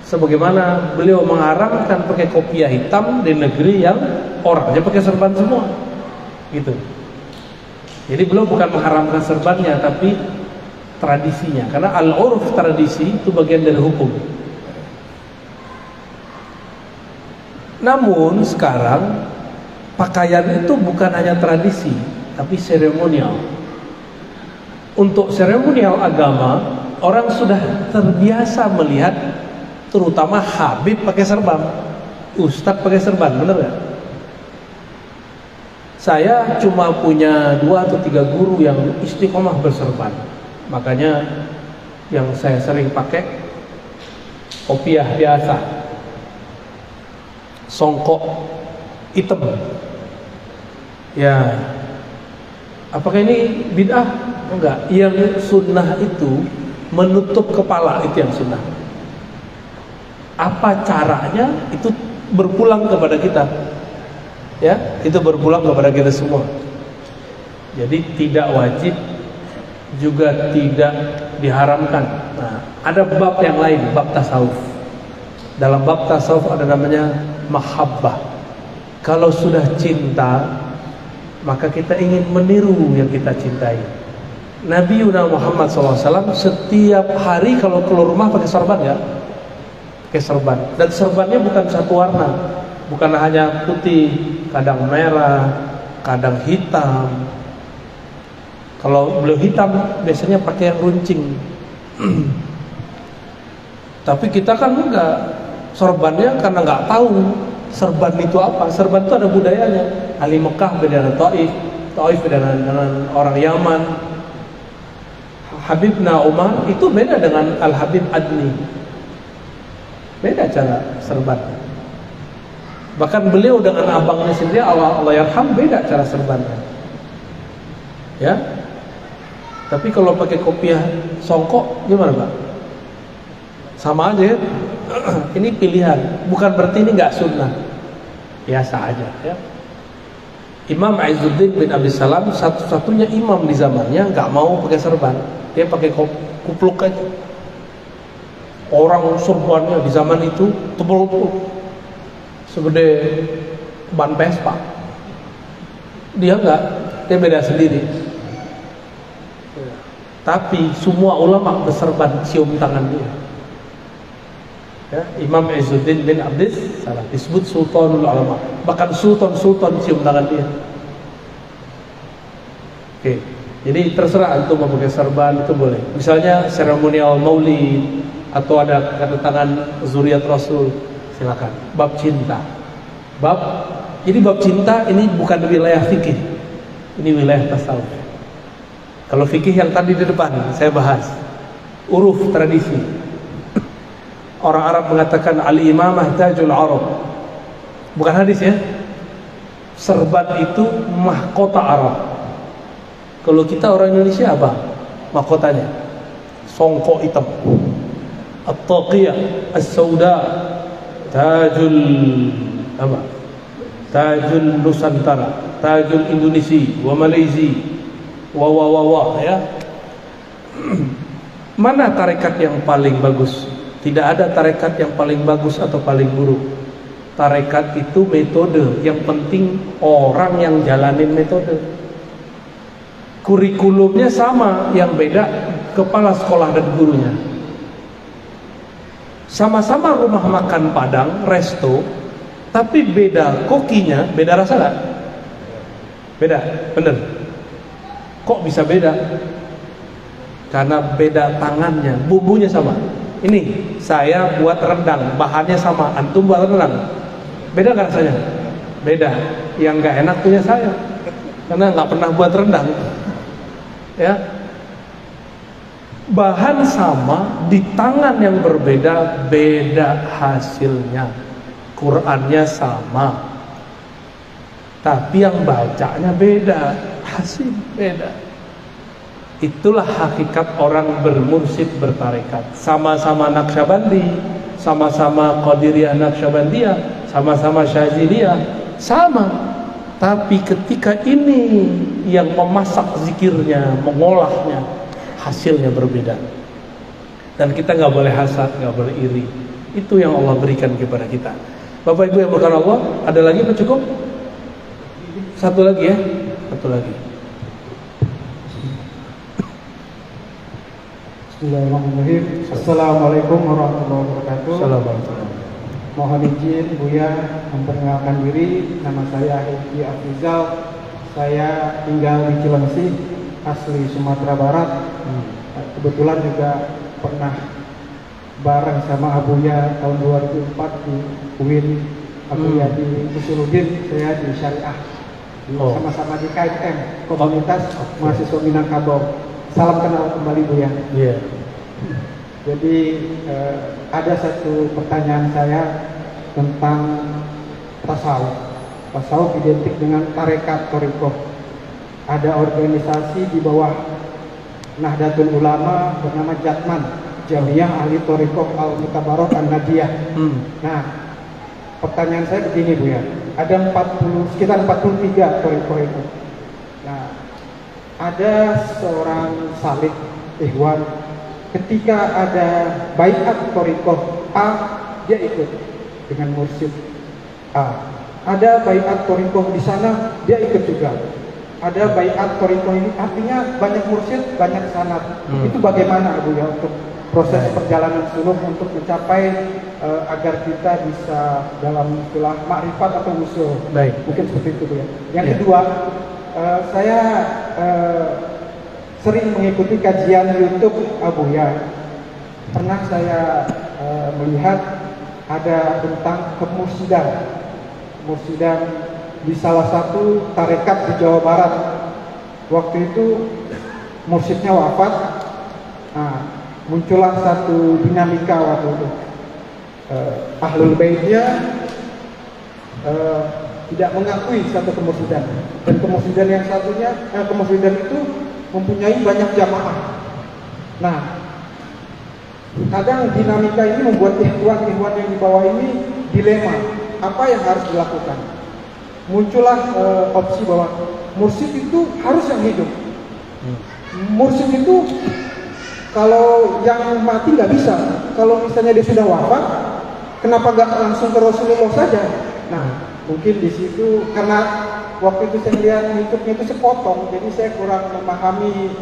Sebagaimana beliau mengharamkan pakai kopiah hitam di negeri yang orangnya pakai serban semua, gitu. Jadi beliau bukan mengharamkan serbannya, tapi tradisinya, karena al-urf tradisi itu bagian dari hukum. Namun sekarang pakaian itu bukan hanya tradisi, tapi seremonial. Untuk seremonial agama, orang sudah terbiasa melihat, terutama Habib pakai serban, Ustadz pakai serban, bener gak? Saya cuma punya 2 atau 3 guru yang istiqomah berserban. Makanya yang saya sering pakai kopiah biasa, songkok hitam. Ya, apakah ini bid'ah? Enggak. Yang sunnah itu menutup kepala, itu yang sunnah. Apa caranya? Itu berpulang kepada kita. Ya, itu berpulang kepada kita semua. Jadi tidak wajib, juga tidak diharamkan. Nah, ada bab yang lain, bab tasawuf. Dalam bab tasawuf ada namanya mahabbah. Kalau sudah cinta, maka kita ingin meniru yang kita cintai. Nabi Muhammad SAW setiap hari kalau keluar rumah pakai serban ya, pakai serban. Dan serbannya bukan satu warna, bukan hanya putih, kadang merah, kadang hitam. Kalau beliau hitam, biasanya pakai yang runcing. Tapi kita kan enggak, serbannya karena enggak tahu serban itu apa. Serban itu ada budayanya. Ahli Mekah beda dengan Taif, Taif beda dengan orang Yaman. Habibna Umar itu beda dengan Al-Habib Adni. Beda cara serban. Bahkan beliau dengan abangnya sendiri, Allah yarham, beda cara serbannya. Ya. Tapi kalau pakai kopiah songkok gimana, Pak? Sama aja ya. Ini pilihan, bukan berarti ini nggak sunnah. Biasa aja ya. Imam Izzuddin bin Abi Salam satu-satunya imam di zamannya nggak mau pakai serban. Dia pakai kupluk aja. Orang serbannya di zaman itu tebal-tebal, segede ban Vespa. Dia enggak, dia beda sendiri. Tapi semua ulama berserban, cium tangan dia. Ya, Imam Izzuddin bin Abdis Salam disebut Sultanul Ulama. Bahkan sultan-sultan cium tangan dia. Oke. Jadi terserah antum mau pakai serban itu boleh. Misalnya seremonial maulid atau ada kedatangan zuriat Rasul, silakan. Bab cinta. Jadi bab cinta ini bukan wilayah fikih. Ini wilayah tasawuf. Kalau fikih yang tadi di depan saya bahas. Uruf tradisi. Orang Arab mengatakan al-imamah tajul Arab. Bukan hadis ya. Serban itu mahkota Arab. Kalau kita orang Indonesia apa mahkotanya? Songkok hitam, at-taqiyah, as-sauda, tajul apa? Tajul Nusantara, tajul Indonesia, wa Malaysia, wa ya. Mana tarekat yang paling bagus? Tidak ada tarekat yang paling bagus atau paling buruk. Tarekat itu metode, yang penting orang yang jalanin metode. Kurikulumnya sama, yang beda kepala sekolah dan gurunya. Sama-sama rumah makan Padang, resto, tapi beda kokinya, beda rasa gak? Beda, bener. Kok bisa beda? Karena beda tangannya, bumbunya sama. Ini saya buat rendang, bahannya sama, antum buat rendang, beda gak rasanya? Beda. Yang gak enak punya saya, karena gak pernah buat rendang. Ya, bahan sama, di tangan yang berbeda, beda hasilnya. Qurannya sama, tapi yang bacanya beda, hasil beda. Itulah hakikat orang bermursyid bertarekat. Sama-sama Naqsyabandi, sama-sama Qadiriyah Naqsyabandiyah, sama-sama Syaziliyah, sama. Tapi ketika ini yang memasak zikirnya, mengolahnya, hasilnya berbeda. Dan kita nggak boleh hasad, nggak boleh iri. Itu yang Allah berikan kepada kita. Bapak Ibu yang berkahi Allah, ada lagi apa cukup? Satu lagi ya, satu lagi. Bismillahirrahmanirrahim. Assalamualaikum warahmatullahi wabarakatuh. Assalamualaikum. Mohon izin Buya memperkenalkan diri. Nama saya Hedi Afrizal. Saya tinggal di Cilengsi, asli Sumatera Barat. Kebetulan juga pernah bareng sama Abuya tahun 2004 di UIN. Abuya di Usuludin, saya di Syariah. Sama-sama di KMM, Komunitas Mahasiswa Minangkabau. Salam kenal kembali Buya. Iya. Jadi ada satu pertanyaan saya tentang tasawuf. Tasawuf identik dengan tarekat thariqah. Ada organisasi di bawah Nahdlatul Ulama bernama Jatman, Jamiyah Ahli Thariqah Al-Mutabarak An-Nadiyah. Nah, pertanyaan saya begini Bu ya. Ada sekitar 43 thariqah itu. Nah, ada seorang salik ikhwan ketika ada baiat thariqah A, dia ikut dengan mursyid A. Ada baiat thariqah di sana, dia ikut juga. Ada baiat thariqah ini, artinya banyak mursyid, banyak sanad. Itu bagaimana Bu ya untuk proses perjalanan suluk untuk mencapai agar kita bisa dalam istilah makrifat atau usul. Baik. Mungkin seperti itu Bu ya. Yang kedua, saya sering mengikuti kajian YouTube Abuya. Pernah saya melihat ada tentang kemursidan di salah satu tarekat di Jawa Barat. Waktu itu mursyidnya wafat. Nah, muncullah satu dinamika waktu itu. Ahlul Baitnya tidak mengakui satu kemursidan, dan kemursidan yang satunya, kemursidan itu mempunyai banyak jamaah. Nah, kadang dinamika ini membuat ikhwan-ikhwan yang di bawah ini dilema, apa yang harus dilakukan. Muncullah opsi bahwa mursyid itu harus yang hidup. Mursyid itu kalau yang mati nggak bisa. Kalau misalnya dia sudah wafat, kenapa nggak langsung ke Rasulullah saja? Nah, mungkin di situ karena waktu itu saya lihat YouTube-nya itu sepotong, jadi saya kurang memahami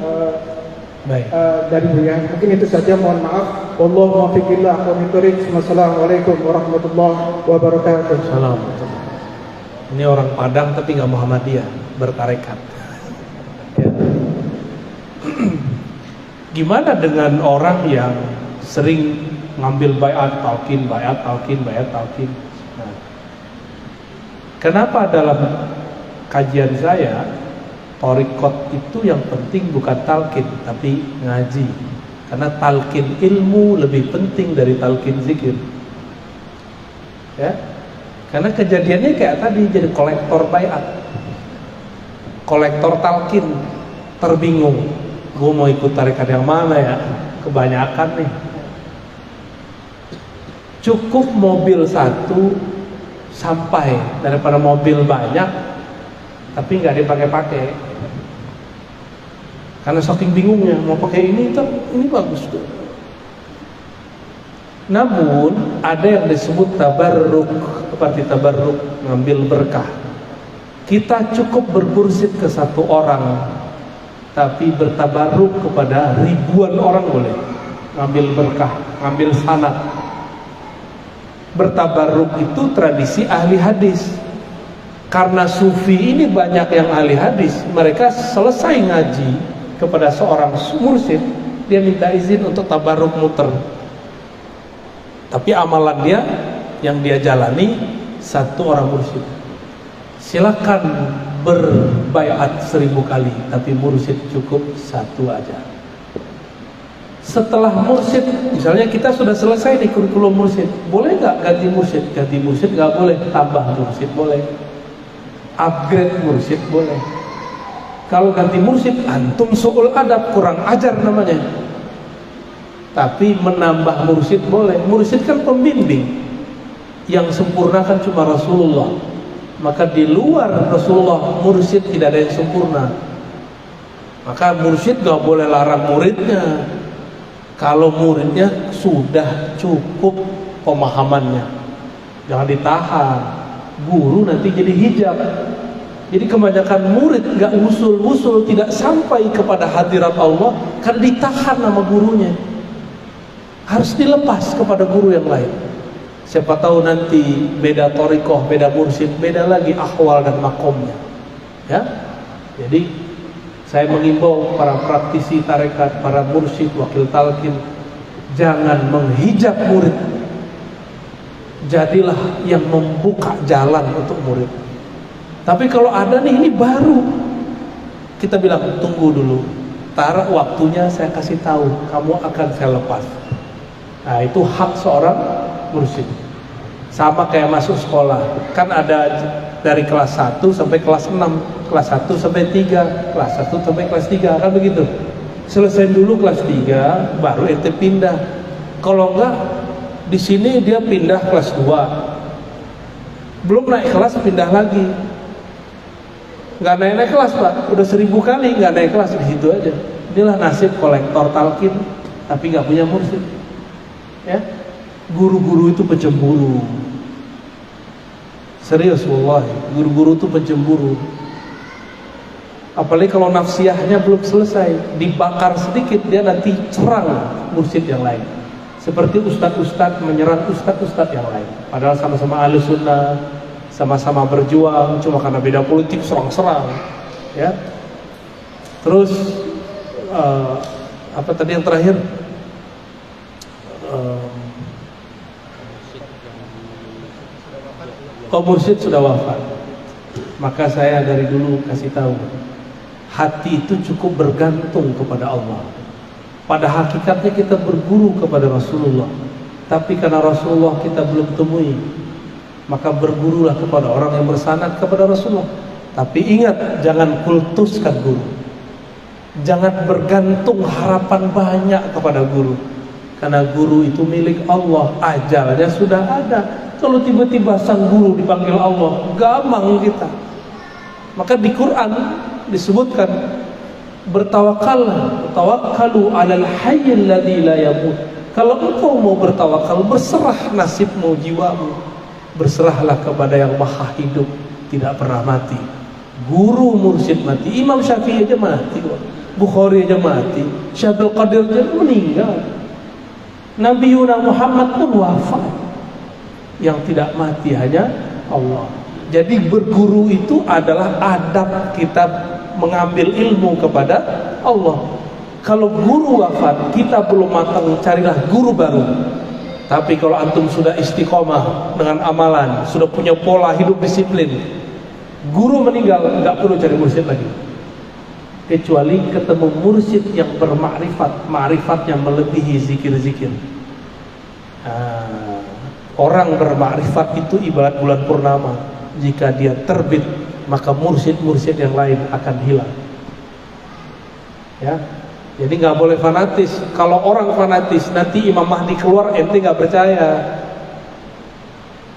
dari beliau. Mungkin itu saja, mohon maaf. Wallahu muwaffiq ila aqwamit thoriq. Wassalamualaikum warahmatullahi wabarakatuh. Assalamualaikum. Ini orang Padang tapi nggak Muhammadiyah, bertarekat. Ya. Gimana dengan orang yang sering ngambil baiat talqin? Nah, kenapa dalam kajian saya thariqat itu yang penting bukan talqin tapi ngaji, karena talqin ilmu lebih penting dari talqin zikir ya. Karena kejadiannya kayak tadi, jadi kolektor baiat, kolektor talqin, terbingung, gue mau ikut tarekat yang mana ya, kebanyakan nih. Cukup mobil satu sampai daripada mobil banyak tapi nggak dipakai-pakai, karena saking bingungnya mau pakai ini bagus tuh. Namun ada yang disebut tabarruk, seperti tabarruk ngambil berkah. Kita cukup bermursyid ke satu orang, tapi bertabarruk kepada ribuan orang boleh. Ngambil berkah, ngambil sanad. Bertabarruk itu tradisi ahli hadis. Karena sufi ini banyak yang ahli hadis, mereka selesai ngaji kepada seorang mursyid, dia minta izin untuk tabarruk muter. Tapi amalan dia yang dia jalani satu orang mursyid. Silakan berbaiat 1000 kali, tapi mursyid cukup satu aja. Setelah mursyid, misalnya kita sudah selesai di kurikulum mursyid, boleh nggak ganti mursyid? Ganti mursyid nggak boleh, tambah mursyid boleh, upgrade mursyid boleh. Kalau ganti mursyid, antum su'ul adab, kurang ajar namanya. Tapi menambah mursyid boleh. Mursyid kan pembimbing, yang sempurna kan cuma Rasulullah. Maka di luar Rasulullah, mursyid tidak ada yang sempurna. Maka mursyid gak boleh larang muridnya kalau muridnya sudah cukup pemahamannya. Jangan ditahan, guru nanti jadi hijab. Jadi kebanyakan murid gak usul-usul, tidak sampai kepada hadirat Allah karena ditahan sama gurunya. harus dilepas kepada guru yang lain. Siapa tahu nanti beda thariqah, beda mursyid, beda lagi ahwal dan makomnya. Ya, jadi saya mengimbau para praktisi tarekat, para mursyid, wakil talqin, jangan menghijab murid. Jadilah yang membuka jalan untuk murid. Tapi kalau ada nih, ini baru, kita bilang tunggu dulu, taruh waktunya, saya kasih tahu, kamu akan saya lepas. Nah, itu hak seorang mursyid. Sama kayak masuk sekolah, kan ada dari kelas 1 sampai kelas 6, kelas 1 sampai 3, kelas 1 sampai kelas 3, kan begitu. Selesai dulu kelas 3, baru ente pindah. Kalau enggak, di sini dia pindah kelas 2, belum naik kelas pindah lagi. Nggak naik kelas Pak, udah 1000 kali nggak naik kelas, di situ aja. Inilah nasib kolektor talqin tapi nggak punya mursyid. Ya, guru-guru itu pencemburu. Serius wallahi, guru-guru itu pencemburu. Apalagi kalau nafsiyahnya belum selesai, dibakar sedikit dia nanti serang mursyid yang lain. Seperti ustadz-ustadz menyerang ustadz-ustadz yang lain. Padahal sama-sama ahli sunnah, sama-sama berjuang, cuma karena beda politik serang-serang. Ya. Terus apa tadi yang terakhir? Mursyid sudah wafat. Maka saya dari dulu kasih tahu, hati itu cukup bergantung kepada Allah. Pada hakikatnya kita berguru kepada Rasulullah, tapi karena Rasulullah kita belum temui, maka bergurulah kepada orang yang bersanad kepada Rasulullah. Tapi ingat, jangan kultuskan guru, jangan bergantung harapan banyak kepada guru, karena guru itu milik Allah, ajalnya sudah ada. Kalau tiba-tiba sang guru dipanggil Allah, gampang kita. Maka di Quran disebutkan, bertawakallah, tawakkalu 'alal hayyil ladzi la yamut. Kalau engkau mau bertawakal, berserah nasibmu, jiwamu, berserahlah kepada yang maha hidup, tidak pernah mati. Guru mursyid mati, Imam Syafi'i aja mati, Bukhari aja mati, Syabul Qadir aja meninggal, Nabi Muhammad pun wafat. Yang tidak mati hanya Allah. Jadi berguru itu adalah adab kita mengambil ilmu kepada Allah. Kalau guru wafat, kita belum matang, carilah guru baru. Tapi kalau antum sudah istiqomah dengan amalan, sudah punya pola hidup disiplin, guru meninggal, nggak perlu cari mursyid lagi. Kecuali ketemu mursyid yang bermakrifat, makrifatnya melebihi zikir-zikir. Orang bermakrifat itu ibarat bulan purnama. Jika dia terbit, maka mursyid-mursyid yang lain akan hilang. Ya, jadi nggak boleh fanatis. Kalau orang fanatis, nanti Imam Mahdi keluar, ente nggak percaya.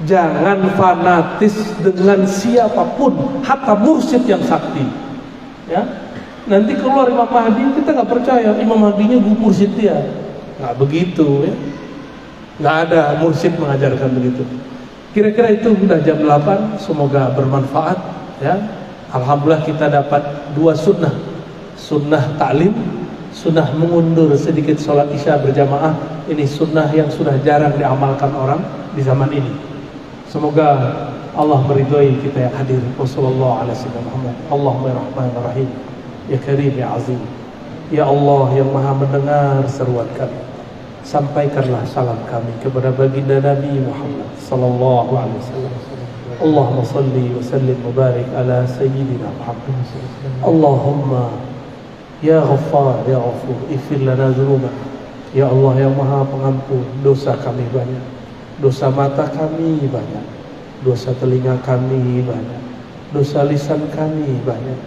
Jangan fanatis dengan siapapun, hatta mursyid yang sakti. Ya, nanti keluar Imam Mahdi, kita nggak percaya. Imam Mahdinya mursyid dia, nggak begitu ya. Nggak ada mursyid mengajarkan begitu. Kira-kira itu sudah jam 8. Semoga bermanfaat ya. Alhamdulillah kita dapat 2 sunnah. Sunnah ta'lim, sunnah mengundur sedikit sholat isya berjamaah. Ini sunnah yang sudah jarang diamalkan orang di zaman ini. Semoga Allah meridhai kita yang hadir. Wassallallahu ala sayyidina Muhammad. Allahumma ya rahman rahim, ya karim ya azim. Ya Allah yang maha mendengar seruan kami, sampaikanlah salam kami kepada baginda Nabi Muhammad sallallahu alaihi wasallam. Allahumma salli wa sallim mubarak ala sayyidina Muhammad. Allahumma ya Ghaffar ya Ghafur, ighfir lana dzunubana. Ya Allah yang maha pengampun, dosa kami banyak. Dosa mata kami banyak, dosa telinga kami banyak, dosa lisan kami banyak,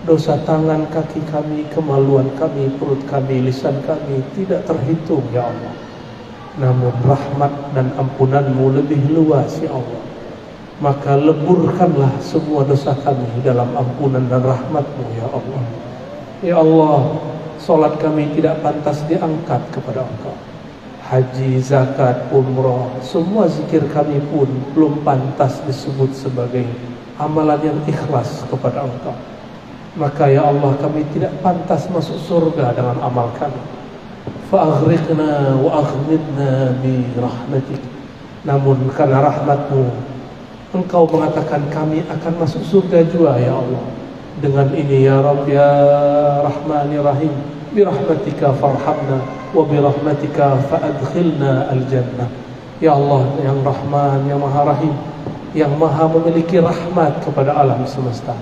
dosa tangan kaki kami, kemaluan kami, perut kami, lisan kami tidak terhitung ya Allah. Namun rahmat dan ampunan-Mu lebih luas ya Allah. Maka leburkanlah semua dosa kami dalam ampunan dan rahmat-Mu ya Allah. Ya Allah, solat kami tidak pantas diangkat kepada Engkau. Haji, zakat, umrah, semua zikir kami pun belum pantas disebut sebagai amalan yang ikhlas kepada Engkau. Maka ya Allah, kami tidak pantas masuk surga dengan amal kami. fa'aghriqna wa aghmidna bi rahmatik. Namun karena rahmatmu, Engkau mengatakan kami akan masuk surga juga ya Allah. Dengan ini ya Rabb ya Rahmani Rahim, bi rahmatika farhamna wa bi rahmatika fa'adkhilna al-jannah. Ya Allah yang Rahman, yang Maha Rahim, yang Maha memiliki rahmat kepada alam semesta.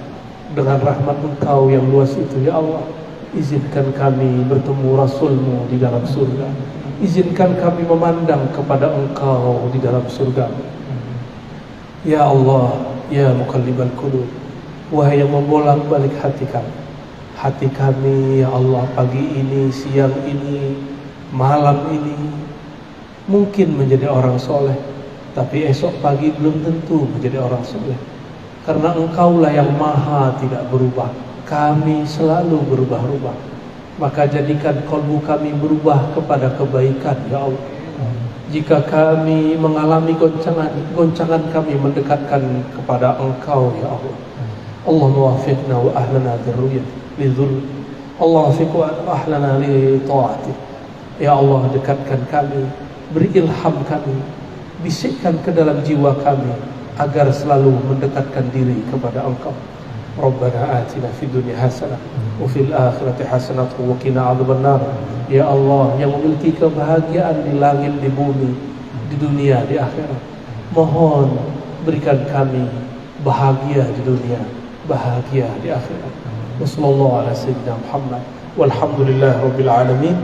Dengan rahmat Engkau yang luas itu ya Allah, izinkan kami bertemu Rasul-Mu di dalam surga. Izinkan kami memandang kepada Engkau di dalam surga. Ya Allah, ya Muqallibal Qulub, wahai yang membolak-balik hati kami. Hati kami ya Allah pagi ini, siang ini, malam ini mungkin menjadi orang soleh, tapi esok pagi belum tentu menjadi orang soleh. Karena Engkaulah yang maha tidak berubah. Kami selalu berubah-ubah. Maka jadikan kalbu kami berubah kepada kebaikan ya Allah. Jika kami mengalami goncangan kami mendekatkan kepada Engkau ya Allah. Allahumma wafiqna wa ahlana lidhul. Allah wafiq wa ahlana li ta'atik. Ya Allah, dekatkan kami, beri ilham kami, bisikkan ke dalam jiwa kami agar selalu mendekatkan diri kepada Engkau. Rabbana atina fid dunya hasanah wa fil akhirati hasanah wa qina adzabannar. Ya Allah yang memiliki kebahagiaan di langit, di bumi, di dunia, di akhirat, mohon berikan kami bahagia di dunia, bahagia di akhirat. Wassallallahu ala sayyidina Muhammad walhamdulillah rabbil alamin.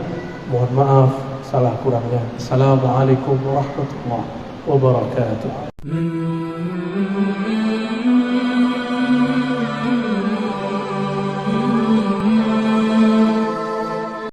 Mohon maaf salah kurangnya. Assalamualaikum warahmatullahi wabarakatuh.